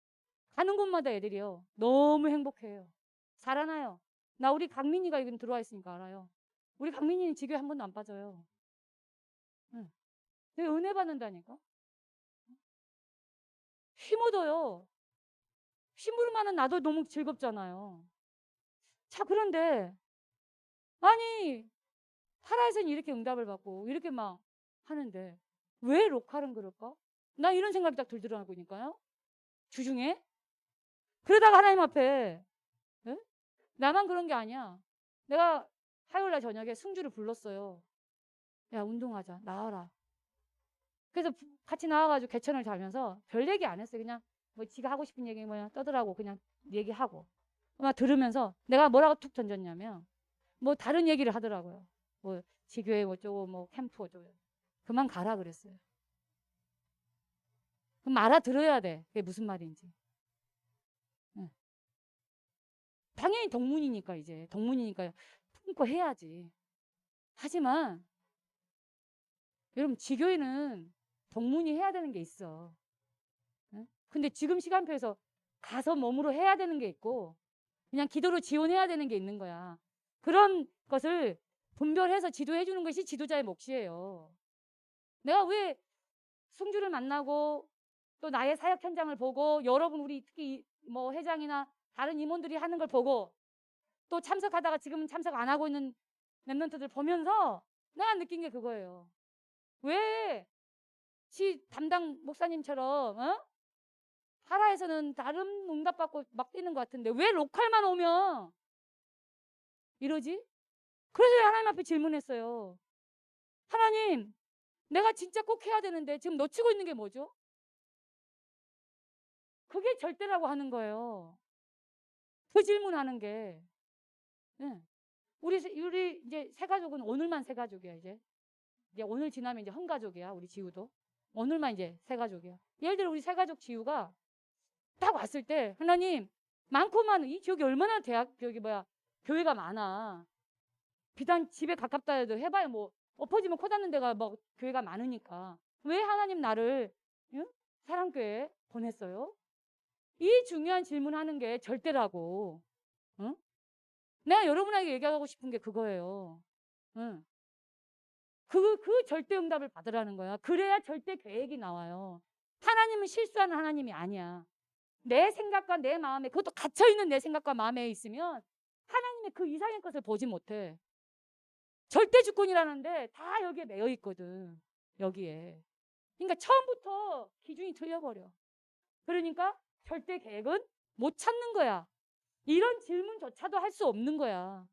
가는 곳마다 애들이요. 너무 행복해요. 살아나요. 나 우리 강민이가 여기 들어와 있으니까 알아요. 우리 강민이는 지교회 한 번도 안 빠져요. 응. 되게 은혜 받는다니까. 힘얻어요. 심부름하는 나도 너무 즐겁잖아요. 자, 그런데 아니 타라에서는 이렇게 응답을 받고 이렇게 막 하는데 왜 로컬은 그럴까? 나 이런 생각이 딱 들더라고니까요. 주중에 그러다가 하나님 앞에 네? 나만 그런 게 아니야. 내가 화요일날 저녁에 승주를 불렀어요. 야 운동하자 나와라. 그래서 같이 나와가지고 개천을 자면서 별 얘기 안 했어요. 그냥 뭐 지가 하고 싶은 얘기 뭐야 떠들라고 그냥 얘기하고 막 들으면서 내가 뭐라고 툭 던졌냐면 뭐 다른 얘기를 하더라고요. 뭐 지교회 어쩌고 뭐 캠프 어쩌고 그만 가라 그랬어요. 그럼 알아들어야 돼. 그게 무슨 말인지. 응. 당연히 동문이니까 이제 동문이니까 품고 해야지. 하지만 여러분 지교회는 동문이 해야 되는 게 있어. 응? 근데 지금 시간표에서 가서 몸으로 해야 되는 게 있고 그냥 기도로 지원해야 되는 게 있는 거야. 그런 것을 분별해서 지도해 주는 것이 지도자의 몫이에요. 내가 왜 승주를 만나고 또 나의 사역 현장을 보고 여러분 우리 특히 뭐 회장이나 다른 임원들이 하는 걸 보고 또 참석하다가 지금 참석 안 하고 있는 랩런트들 보면서 내가 느낀 게 그거예요. 왜 담당 목사님처럼 하라에서는 다른 응답받고 막 뛰는 것 같은데 왜 로컬만 오면 이러지? 그래서 하나님 앞에 질문했어요. 하나님, 내가 진짜 꼭 해야 되는데 지금 놓치고 있는 게 뭐죠? 그게 절대라고 하는 거예요. 그 질문하는 게. 네. 우리 이제 새 가족은 오늘만 새 가족이야 이제 오늘 지나면 이제 헌가족이야 우리 지우도 오늘만 이제 새 가족이야. 예를 들어 우리 새 가족 지우가 딱 왔을 때 하나님 많고 많은 이 지역이 얼마나 교회가 많아. 비단 집에 가깝다 해도 해봐야 뭐 엎어지면 코 닿는 데가 뭐 교회가 많으니까 왜 하나님 나를 사랑교회 보냈어요? 이 중요한 질문하는 게 절대라고. 응? 내가 여러분에게 얘기하고 싶은 게 그거예요. 응. 그 절대 응답을 받으라는 거야. 그래야 절대 계획이 나와요. 하나님은 실수하는 하나님이 아니야. 내 생각과 내 마음에 그것도 갇혀있는 내 생각과 마음에 있으면 하나님의 그 이상의 것을 보지 못해. 절대 주권이라는데 다 여기에 매여 있거든. 여기에. 그러니까 처음부터 기준이 틀려버려. 그러니까 절대 계획은 못 찾는 거야. 이런 질문조차도 할 수 없는 거야.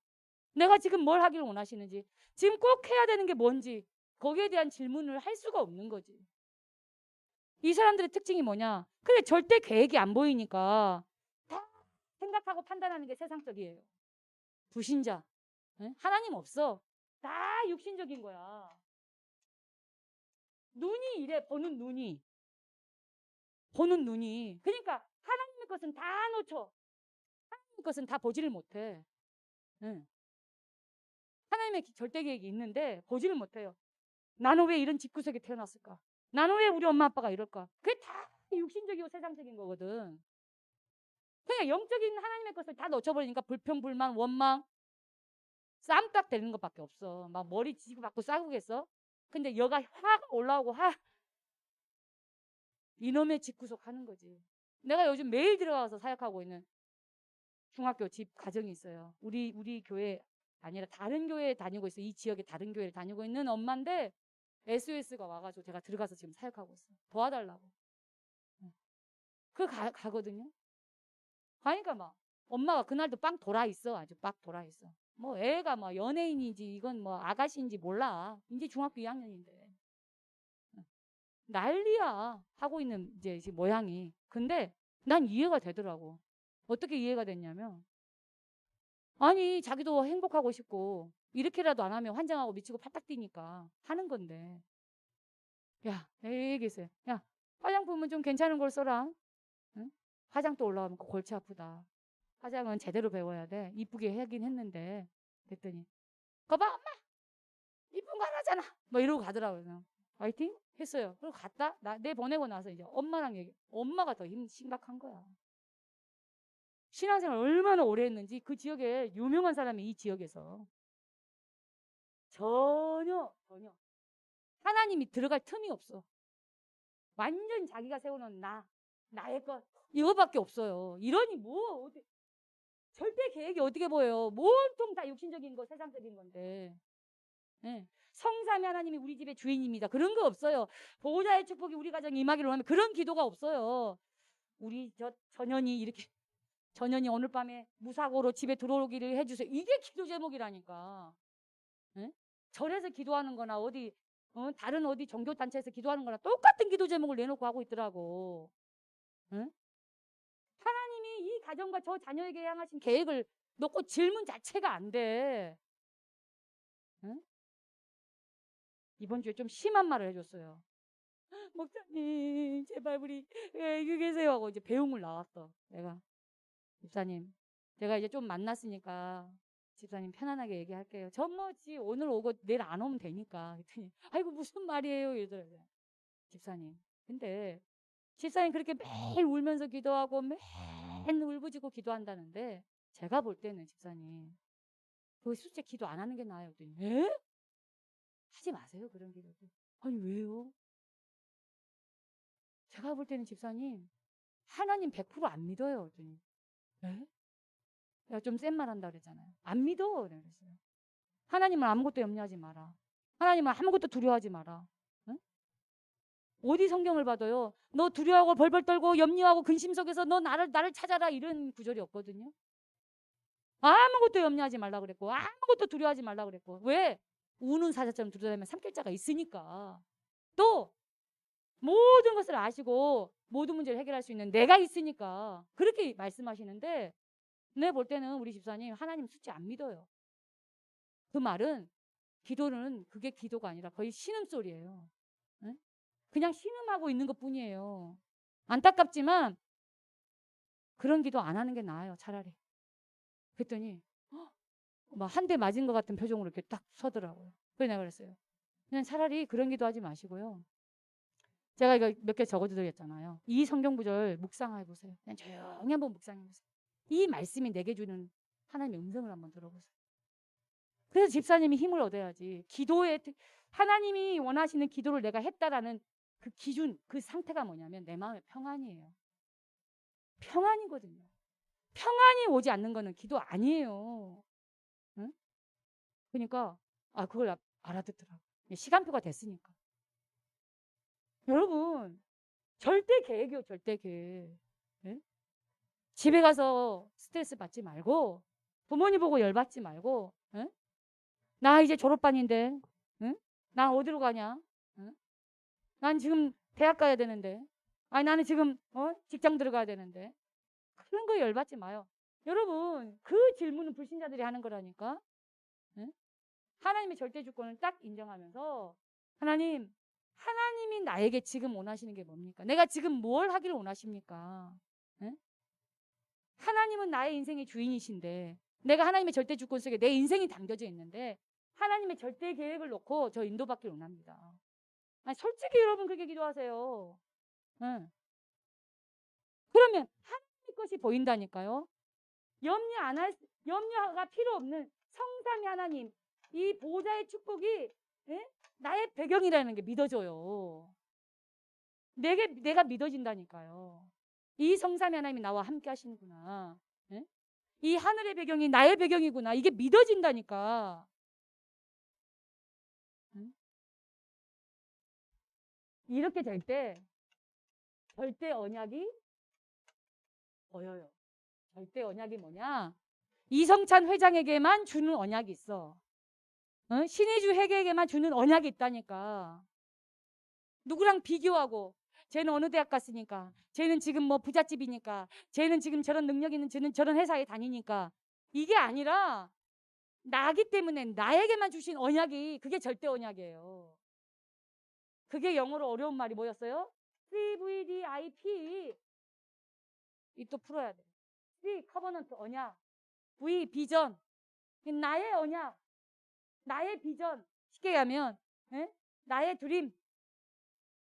내가 지금 뭘 하기를 원하시는지, 지금 꼭 해야 되는 게 뭔지 거기에 대한 질문을 할 수가 없는 거지. 이 사람들의 특징이 뭐냐? 근데 절대 계획이 안 보이니까 다 생각하고 판단하는 게 세상적이에요. 불신자. 하나님 없어. 다 육신적인 거야. 눈이 이래, 보는 눈이. 보는 눈이. 그러니까 하나님의 것은 다 놓쳐. 하나님의 것은 다 보지를 못해. 응. 하나님의 절대 계획이 있는데 보지를 못해요. 나는 왜 이런 집구석에 태어났을까? 나는 왜 우리 엄마 아빠가 이럴까? 그게 다 육신적이고 세상적인 거거든. 그러니까 영적인 하나님의 것을 다 놓쳐버리니까 불평, 불만, 원망, 쌈딱 되는 것밖에 없어. 막 머리 지고 받고 싸우겠어? 근데 여가 화가 올라오고 이놈의 집구석 하는 거지. 내가 요즘 매일 들어가서 사역하고 있는 중학교 집 가정이 있어요. 우리 교회 아니라 다른 교회에 다니고 있어요. 이 지역의 다른 교회를 다니고 있는 엄마인데 SOS가 와가지고 제가 들어가서 지금 사역하고 있어요. 도와달라고. 가거든요. 가니까 막 엄마가 그날도 빵 돌아 있어. 아주 빡 돌아 있어. 뭐 애가 뭐 연예인인지 이건 뭐 아가씨인지 몰라. 이제 중학교 2학년인데 난리야 하고 있는 이제 모양이. 근데 난 이해가 되더라고. 어떻게 이해가 됐냐면 아니 자기도 행복하고 싶고 이렇게라도 안 하면 환장하고 미치고 팔딱 뛰니까 하는 건데 야 내 얘기했어요. 야 화장품은 좀 괜찮은 걸 써라. 응? 화장 또 올라가면 골치 아프다. 화장은 제대로 배워야 돼. 이쁘게 하긴 했는데 그랬더니 거봐 엄마 이쁜 거 하나잖아. 뭐 이러고 가더라고요. 화이팅 했어요. 그리고 갔다 내 보내고 나서 이제 엄마랑 얘기. 엄마가 더 심각한 거야. 신앙생활 얼마나 오래 했는지 그 지역에 유명한 사람이 이 지역에서 전혀 하나님이 들어갈 틈이 없어. 완전 자기가 세워놓은 나의 것 이거밖에 없어요. 이러니 뭐 어디 절대 계획이 어떻게 보여요. 온통 다 육신적인 거 세상적인 건데. 네. 성삼위 하나님이 우리 집의 주인입니다. 그런 거 없어요. 보호자의 축복이 우리 가정에 임하기를 원하면 그런 기도가 없어요. 우리 전현이 오늘 밤에 무사고로 집에 들어오기를 해주세요. 이게 기도 제목이라니까. 네? 절에서 기도하는 거나 다른 어디 종교단체에서 기도하는 거나 똑같은 기도 제목을 내놓고 하고 있더라고. 응? 하나님이 이 가정과 저 자녀에게 향하신 계획을 놓고 질문 자체가 안 돼. 응? 이번 주에 좀 심한 말을 해줬어요. 목사님 제발 우리 여기 계세요 하고 이제 배웅을 나왔어. 내가 집사님 제가 이제 좀 만났으니까 집사님 편안하게 얘기할게요. 전 뭐지 오늘 오고 내일 안 오면 되니까. 그랬더니 아이고 무슨 말이에요 이러더라고요. 집사님 근데 집사님 그렇게 매일 울면서 기도하고 매일 울부짖고 기도한다는데 제가 볼 때는 집사님 그 실제 기도 안 하는 게 나아요. 그랬더니 에? 하지 마세요 그런 기도도. 아니 왜요? 제가 볼 때는 집사님 하나님 100%안 믿어요. 그랬더니 에? 내가 좀 센 말 한다 그랬잖아요. 안 믿어 그랬어요. 하나님은 아무것도 염려하지 마라. 하나님은 아무것도 두려워하지 마라. 응? 어디 성경을 봐도요. 너 두려워하고 벌벌 떨고 염려하고 근심 속에서 너 나를 찾아라 이런 구절이 없거든요. 아무것도 염려하지 말라 그랬고 아무것도 두려워하지 말라 그랬고 왜? 우는 사자처럼 두려워하면 삼킬자가 있으니까. 또 모든 것을 아시고 모든 문제를 해결할 수 있는 내가 있으니까 그렇게 말씀하시는데 내 볼 때는 우리 집사님 하나님 숫자 안 믿어요. 그 말은 기도는 그게 기도가 아니라 거의 신음소리예요. 응? 그냥 신음하고 있는 것뿐이에요. 안타깝지만 그런 기도 안 하는 게 나아요. 차라리. 그랬더니 막 한 대 맞은 것 같은 표정으로 이렇게 딱 서더라고요. 그래서 내가 그랬어요. 그냥 차라리 그런 기도 하지 마시고요. 제가 이거 몇 개 적어드렸잖아요. 이 성경 구절 묵상해 보세요. 그냥 조용히 한번 묵상해 보세요. 이 말씀이 내게 주는 하나님의 음성을 한번 들어보세요. 그래서 집사님이 힘을 얻어야지. 하나님이 원하시는 기도를 내가 했다라는 그 기준, 그 상태가 뭐냐면 내 마음의 평안이에요. 평안이거든요. 평안이 오지 않는 거는 기도 아니에요. 응? 그러니까 그걸 알아듣더라고. 시간표가 됐으니까. 여러분 절대 계획이요. 절대 계획. 네? 집에 가서 스트레스 받지 말고 부모님 보고 열받지 말고 네? 나 이제 졸업반인데 응? 난 어디로 가냐? 응? 난 지금 대학 가야 되는데 아니 나는 지금 직장 들어가야 되는데 그런 거 열받지 마요. 여러분 그 질문은 불신자들이 하는 거라니까. 응? 하나님의 절대 주권을 딱 인정하면서 하나님 하나님이 나에게 지금 원하시는 게 뭡니까? 내가 지금 뭘 하기를 원하십니까? 예? 하나님은 나의 인생의 주인이신데 내가 하나님의 절대 주권 속에 내 인생이 담겨져 있는데 하나님의 절대 계획을 놓고 저 인도받기를 원합니다. 아니, 솔직히 여러분 그렇게 기도하세요. 예. 그러면 하나님의 것이 보인다니까요. 염려가 필요 없는 성삼위 하나님, 이 보좌의 축복이, 예? 나의 배경이라는 게 믿어져요. 내가 믿어진다니까요. 이 성삼위 하나님이 나와 함께 하시는구나. 예? 이 하늘의 배경이 나의 배경이구나. 이게 믿어진다니까. 응? 이렇게 될 때 절대 언약이 보여요. 절대 언약이 뭐냐? 이성찬 회장에게만 주는 언약이 있어. 신의주 회계에게만 주는 언약이 있다니까. 누구랑 비교하고 쟤는 어느 대학 갔으니까, 쟤는 지금 뭐 부잣집이니까, 쟤는 지금 저런 능력 있는, 쟤는 저런 회사에 다니니까, 이게 아니라 나기 때문에 나에게만 주신 언약이, 그게 절대 언약이에요. 그게 영어로 어려운 말이 뭐였어요? CVDIP. 이 또 풀어야 돼. C 커버넌트 언약, V 비전. 나의 언약, 나의 비전. 쉽게 하면 나의 드림,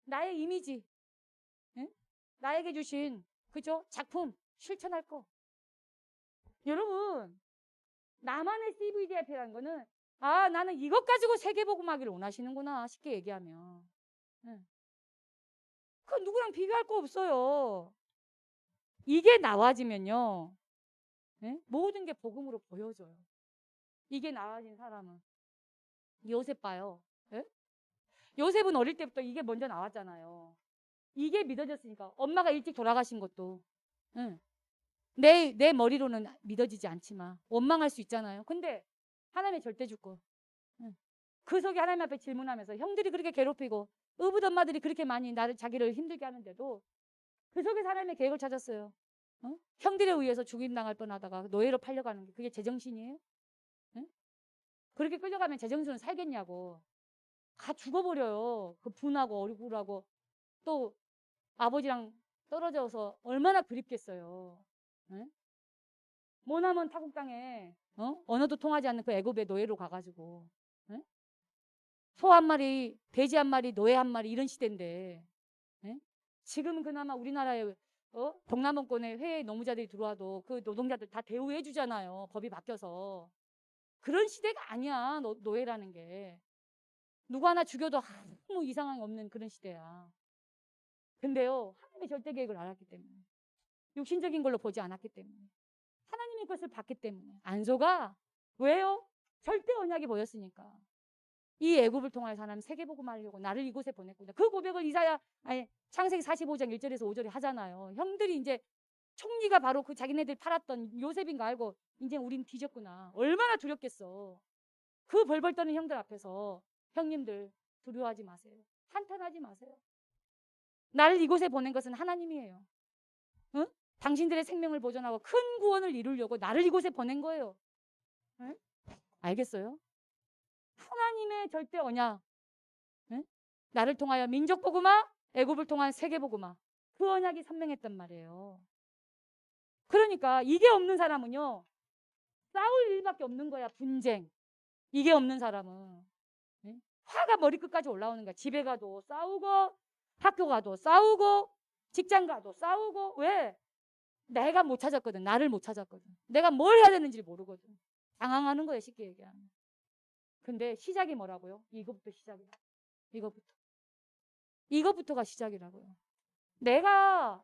나의 이미지, 나에게 주신 그죠? 작품 실천할 거. 여러분, 나만의 CVDIP라는 거는 나는 이것 가지고 세계복음하기를 원하시는구나. 쉽게 얘기하면. 그 누구랑 비교할 거 없어요. 이게 나와지면요. 모든 게 복음으로 보여져요. 이게 나와진 사람은. 요셉 봐요. 요셉은 어릴 때부터 이게 먼저 나왔잖아요. 이게 믿어졌으니까. 엄마가 일찍 돌아가신 것도. 내 머리로는 믿어지지 않지만 원망할 수 있잖아요. 근데 하나님의 절대 주권. 그 속에 하나님 앞에 질문하면서 형들이 그렇게 괴롭히고 의붓 엄마들이 그렇게 많이 자기를 힘들게 하는데도 그 속에서 하나님의 계획을 찾았어요. 형들에 의해서 죽임당할 뻔하다가 노예로 팔려가는 게 그게 제정신이에요? 그렇게 끌려가면 제정신은 살겠냐고. 다 죽어버려요. 그 분하고 억울하고 또 아버지랑 떨어져서 얼마나 그립겠어요. 모나먼 타국 땅에 언어도 통하지 않는 그 애굽의 노예로 가가지고 소 한 마리, 돼지 한 마리, 노예 한 마리 이런 시대인데 지금은 그나마 우리나라에 동남원권에 해외 노무자들이 들어와도 그 노동자들 다 대우해 주잖아요. 법이 바뀌어서. 그런 시대가 아니야. 노예라는 게. 누구 하나 죽여도 아무 이상함이 없는 그런 시대야. 근데요, 하나님의 절대 계획을 알았기 때문에, 육신적인 걸로 보지 않았기 때문에, 하나님의 것을 봤기 때문에 안 속아. 왜요? 절대 언약이 보였으니까. 이 애굽을 통하여 하나님 세계복음 하려고 나를 이곳에 보냈구나. 그 고백을 창세기 45장 1절에서 5절에 하잖아요. 형들이 이제 총리가 바로 그 자기네들 팔았던 요셉인 거 알고 이제 우린 뒤졌구나. 얼마나 두렵겠어. 그 벌벌 떠는 형들 앞에서 형님들 두려워하지 마세요. 한탄하지 마세요. 나를 이곳에 보낸 것은 하나님이에요. 응? 당신들의 생명을 보존하고 큰 구원을 이루려고 나를 이곳에 보낸 거예요. 응? 알겠어요? 하나님의 절대 언약. 응? 나를 통하여 민족 복음화, 애굽을 통한 세계 복음화. 그 언약이 선명했단 말이에요. 그러니까 이게 없는 사람은요. 싸울 일밖에 없는 거야. 분쟁. 이게 없는 사람은. 화가 머리끝까지 올라오는 거야. 집에 가도 싸우고 학교 가도 싸우고 직장 가도 싸우고. 왜? 내가 못 찾았거든. 나를 못 찾았거든. 내가 뭘 해야 되는지 모르거든. 당황하는 거예요. 쉽게 얘기하면. 근데 시작이 뭐라고요? 이것부터 시작이야. 이것부터가 시작이라고요. 내가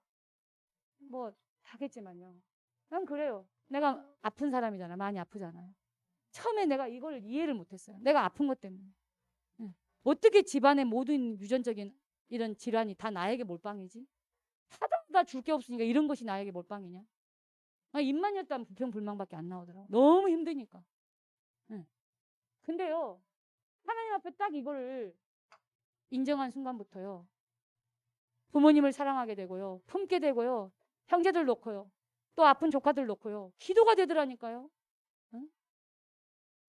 뭐 하겠지만요. 난 그래요. 내가 아픈 사람이잖아. 많이 아프잖아요. 처음에 내가 이걸 이해를 못했어요. 내가 아픈 것 때문에. 어떻게 집안의 모든 유전적인 이런 질환이 다 나에게 몰빵이지? 하다 줄 게 없으니까 이런 것이 나에게 몰빵이냐? 입만 였다면 불평 불만밖에 안 나오더라고. 너무 힘드니까. 근데요, 하나님 앞에 딱 이거를 인정한 순간부터요, 부모님을 사랑하게 되고요, 품게 되고요, 형제들 놓고요, 또 아픈 조카들 놓고요, 기도가 되더라니까요.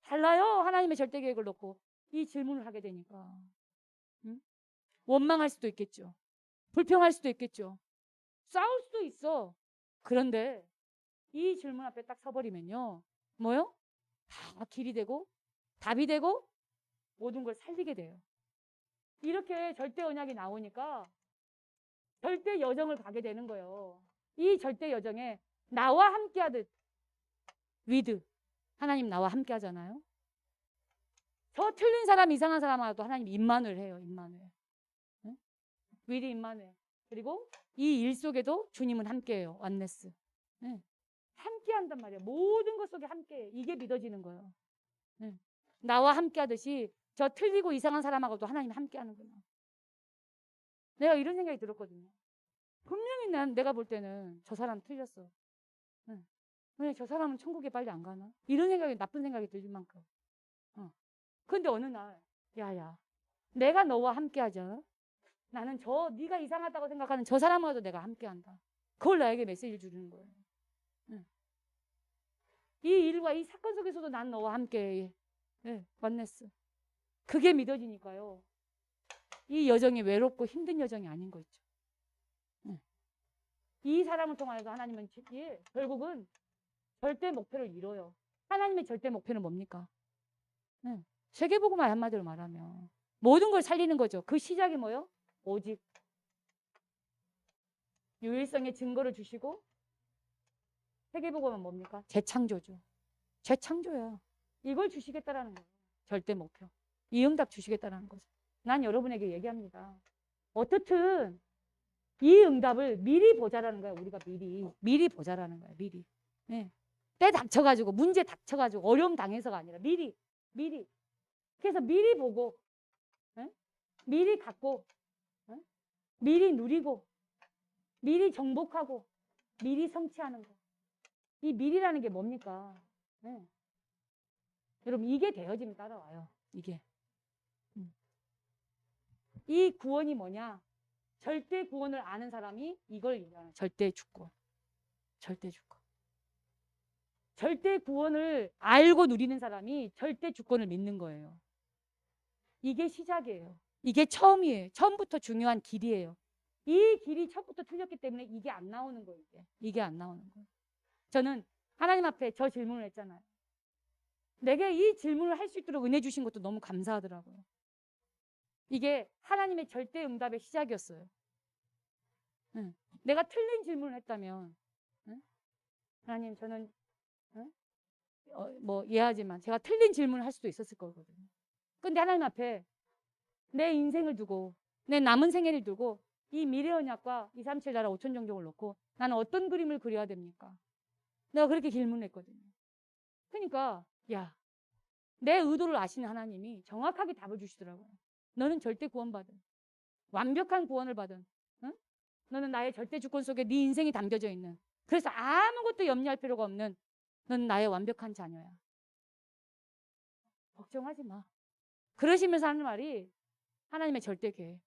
달라요. 하나님의 절대 계획을 놓고 이 질문을 하게 되니까. 원망할 수도 있겠죠. 불평할 수도 있겠죠. 싸울 수도 있어. 그런데 이 질문 앞에 딱 서버리면요. 뭐요? 다 길이 되고 답이 되고 모든 걸 살리게 돼요. 이렇게 절대 언약이 나오니까 절대 여정을 가게 되는 거예요. 이 절대 여정에 나와 함께 하듯 위드 하나님 나와 함께 하잖아요. 저 틀린 사람 이상한 사람하고도 하나님 임만을 해요. 임만을. 응? 위드 임만을. 그리고 이 일 속에도 주님은 함께해요. 완네스. 응. 함께 한단 말이에요. 모든 것 속에 함께. 이게 믿어지는 거예요. 응. 나와 함께 하듯이 저 틀리고 이상한 사람하고도 하나님 함께 하는구나. 내가 이런 생각이 들었거든요. 분명히 내가 볼 때는 저 사람 틀렸어. 응. 왜 저 사람은 천국에 빨리 안 가나? 이런 생각이, 나쁜 생각이 들 만큼. 근데 어느 날, 야야, 내가 너와 함께 하자. 나는 네가 이상하다고 생각하는 저 사람하고도 내가 함께 한다. 그걸 나에게 메시지를 주는 거예요. 응. 이 일과 이 사건 속에서도 난 너와 함께 해. 네, 완네스. 그게 믿어지니까요. 이 여정이 외롭고 힘든 여정이 아닌 거 있죠. 응. 이 사람을 통하여서 하나님은 결국은 절대 목표를 이뤄요. 하나님의 절대 목표는 뭡니까? 응. 세계복음화 한마디로 말하면 모든 걸 살리는 거죠. 그 시작이 뭐요? 오직 유일성의 증거를 주시고 세계복음은 뭡니까? 재창조죠. 재창조야. 이걸 주시겠다라는 거예요. 절대 목표. 이 응답 주시겠다라는 거죠. 난 여러분에게 얘기합니다. 어떻든 이 응답을 미리 보자라는 거야. 우리가 미리 보자라는 거야. 미리. 네. 때 닥쳐가지고 문제 닥쳐가지고 어려움 당해서가 아니라 미리. 그래서 미리 보고, 네? 미리 갖고, 네? 미리 누리고, 미리 정복하고, 미리 성취하는 거. 이 미리라는 게 뭡니까? 네. 여러분 이게 되어지면 따라와요. 이게. 이 구원이 뭐냐? 절대 구원을 아는 사람이 이걸 얘기하는 절대 주권. 절대 주권. 절대 구원을 알고 누리는 사람이 절대 주권을 믿는 거예요. 이게 시작이에요. 이게 처음이에요. 처음부터 중요한 길이에요. 이 길이 처음부터 틀렸기 때문에 이게 안 나오는 거예요. 이게 안 나오는 거예요. 저는 하나님 앞에 저 질문을 했잖아요. 내게 이 질문을 할 수 있도록 은혜 주신 것도 너무 감사하더라고요. 이게 하나님의 절대 응답의 시작이었어요. 응. 내가 틀린 질문을 했다면, 응? 하나님 저는 뭐 이해하지만 제가 틀린 질문을 할 수도 있었을 거거든요. 근데 하나님 앞에 내 인생을 두고 내 남은 생애를 두고 이 미래 언약과 237 나라 5천 종족을 놓고 나는 어떤 그림을 그려야 됩니까? 내가 그렇게 질문했거든요. 그러니까 야, 내 의도를 아시는 하나님이 정확하게 답을 주시더라고요. 너는 절대 구원받은, 완벽한 구원을 받은, 응? 너는 나의 절대 주권 속에 네 인생이 담겨져 있는, 그래서 아무것도 염려할 필요가 없는 너는 나의 완벽한 자녀야. 걱정하지 마. 그러시면서 하는 말이 하나님의 절대 계획.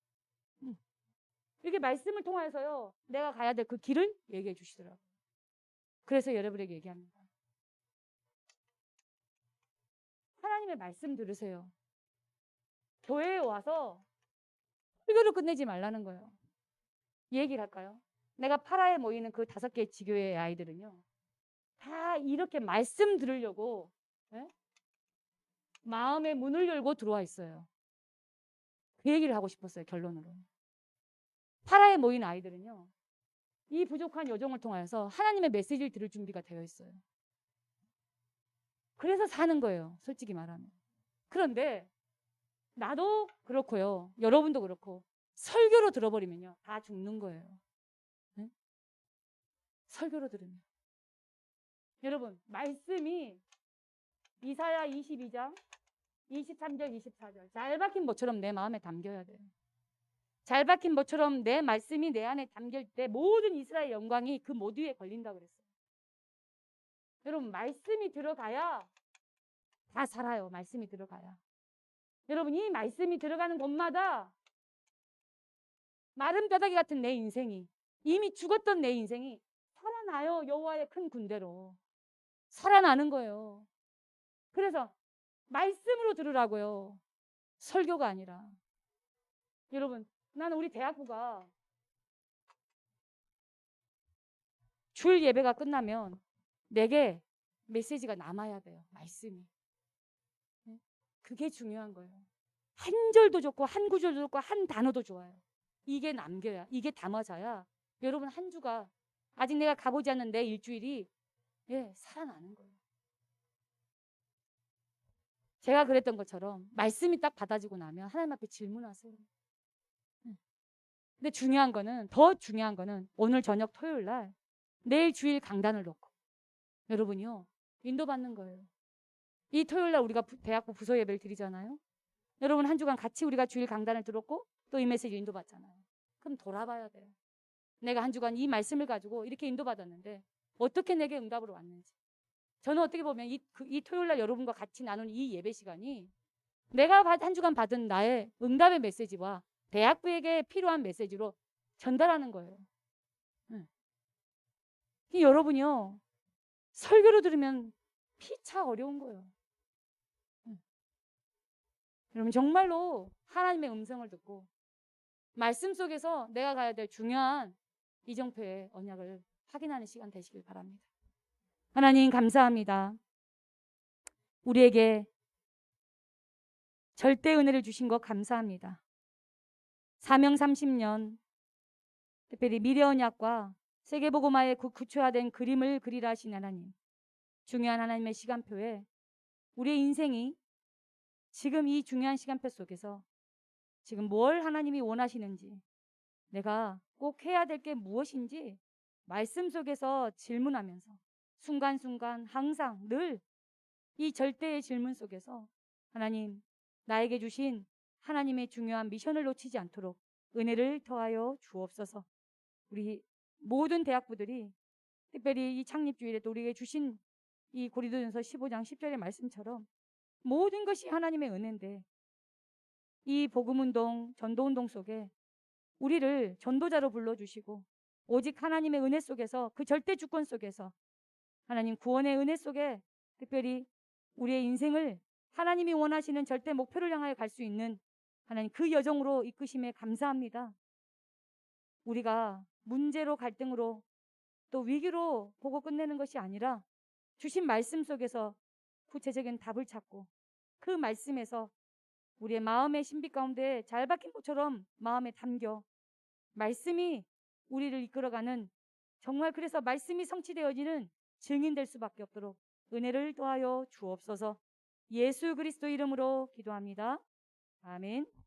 이렇게 말씀을 통해서요, 내가 가야 될 그 길을 얘기해 주시더라고요. 그래서 여러분에게 얘기합니다. 하나님의 말씀 들으세요. 교회에 와서 설교를 끝내지 말라는 거예요. 이 얘기를 할까요? 내가 파라에 모이는 그 5개의 지교회의 아이들은요, 다 이렇게 말씀 들으려고 마음의 문을 열고 들어와 있어요. 그 얘기를 하고 싶었어요. 결론으로. 파라에 모인 아이들은요, 이 부족한 여정을 통해서 하나님의 메시지를 들을 준비가 되어 있어요. 그래서 사는 거예요. 솔직히 말하면. 그런데 나도 그렇고요. 여러분도 그렇고 설교로 들어버리면요, 다 죽는 거예요. 네? 설교로 들으면. 여러분 말씀이 이사야 22장 23절 24절 잘 박힌 것처럼 내 마음에 담겨야 돼요. 잘 박힌 것처럼 내 말씀이 내 안에 담길 때 모든 이스라엘 영광이 그 모두에 걸린다고 그랬어요. 여러분 말씀이 들어가야 다 살아요. 말씀이 들어가야. 여러분 이 말씀이 들어가는 곳마다 마른 뼈다귀 같은 내 인생이, 이미 죽었던 내 인생이 살아나요. 여호와의 큰 군대로 살아나는 거예요. 그래서 말씀으로 들으라고요. 설교가 아니라. 여러분 나는 우리 대학부가 주일 예배가 끝나면 내게 메시지가 남아야 돼요. 말씀이. 그게 중요한 거예요. 한 절도 좋고 한 구절도 좋고 한 단어도 좋아요. 이게 남겨야, 이게 담아져야 여러분 한 주가, 아직 내가 가보지 않는 내 일주일이 살아나는 거예요. 제가 그랬던 것처럼 말씀이 딱 받아지고 나면 하나님 앞에 질문하세요. 근데 중요한 거는, 더 중요한 거는 오늘 저녁 토요일 날 내일 주일 강단을 놓고 여러분이요 인도받는 거예요. 이 토요일 날 우리가 대학부 부서 예배를 드리잖아요. 여러분 한 주간 같이 우리가 주일 강단을 들었고 또 이 메시지 인도받잖아요. 그럼 돌아봐야 돼요. 내가 한 주간 이 말씀을 가지고 이렇게 인도받았는데 어떻게 내게 응답으로 왔는지. 저는 어떻게 보면 이 토요일 날 여러분과 같이 나눈 이 예배 시간이 내가 한 주간 받은 나의 응답의 메시지와 대학부에게 필요한 메시지로 전달하는 거예요. 여러분이요 설교로 들으면 피차 어려운 거예요. 여러분 정말로 하나님의 음성을 듣고 말씀 속에서 내가 가야 될 중요한 이정표의 언약을 확인하는 시간 되시길 바랍니다. 하나님 감사합니다. 우리에게 절대 은혜를 주신 것 감사합니다. 사명 30년 특별히 미래 언약과 세계복음화의 구체화된 그림을 그리라 하신 하나님, 중요한 하나님의 시간표에 우리의 인생이 지금 이 중요한 시간표 속에서 지금 뭘 하나님이 원하시는지, 내가 꼭 해야 될 게 무엇인지 말씀 속에서 질문하면서 순간순간 항상 늘 이 절대의 질문 속에서 하나님, 나에게 주신 하나님의 중요한 미션을 놓치지 않도록 은혜를 더하여 주옵소서. 우리 모든 대학부들이 특별히 이 창립주일에 또 우리에게 주신 이 고린도전서 15장 10절의 말씀처럼 모든 것이 하나님의 은혜인데 이 복음운동, 전도운동 속에 우리를 전도자로 불러주시고 오직 하나님의 은혜 속에서 그 절대 주권 속에서 하나님 구원의 은혜 속에 특별히 우리의 인생을 하나님이 원하시는 절대 목표를 향하여 갈 수 있는 하나님 그 여정으로 이끄심에 감사합니다. 우리가 문제로 갈등으로 또 위기로 보고 끝내는 것이 아니라 주신 말씀 속에서 구체적인 답을 찾고 그 말씀에서 우리의 마음의 신비 가운데 잘 박힌 꽃처럼 마음에 담겨 말씀이 우리를 이끌어가는, 정말 그래서 말씀이 성취되어지는 증인될 수밖에 없도록 은혜를 더하여 주옵소서. 예수 그리스도 이름으로 기도합니다. 아멘.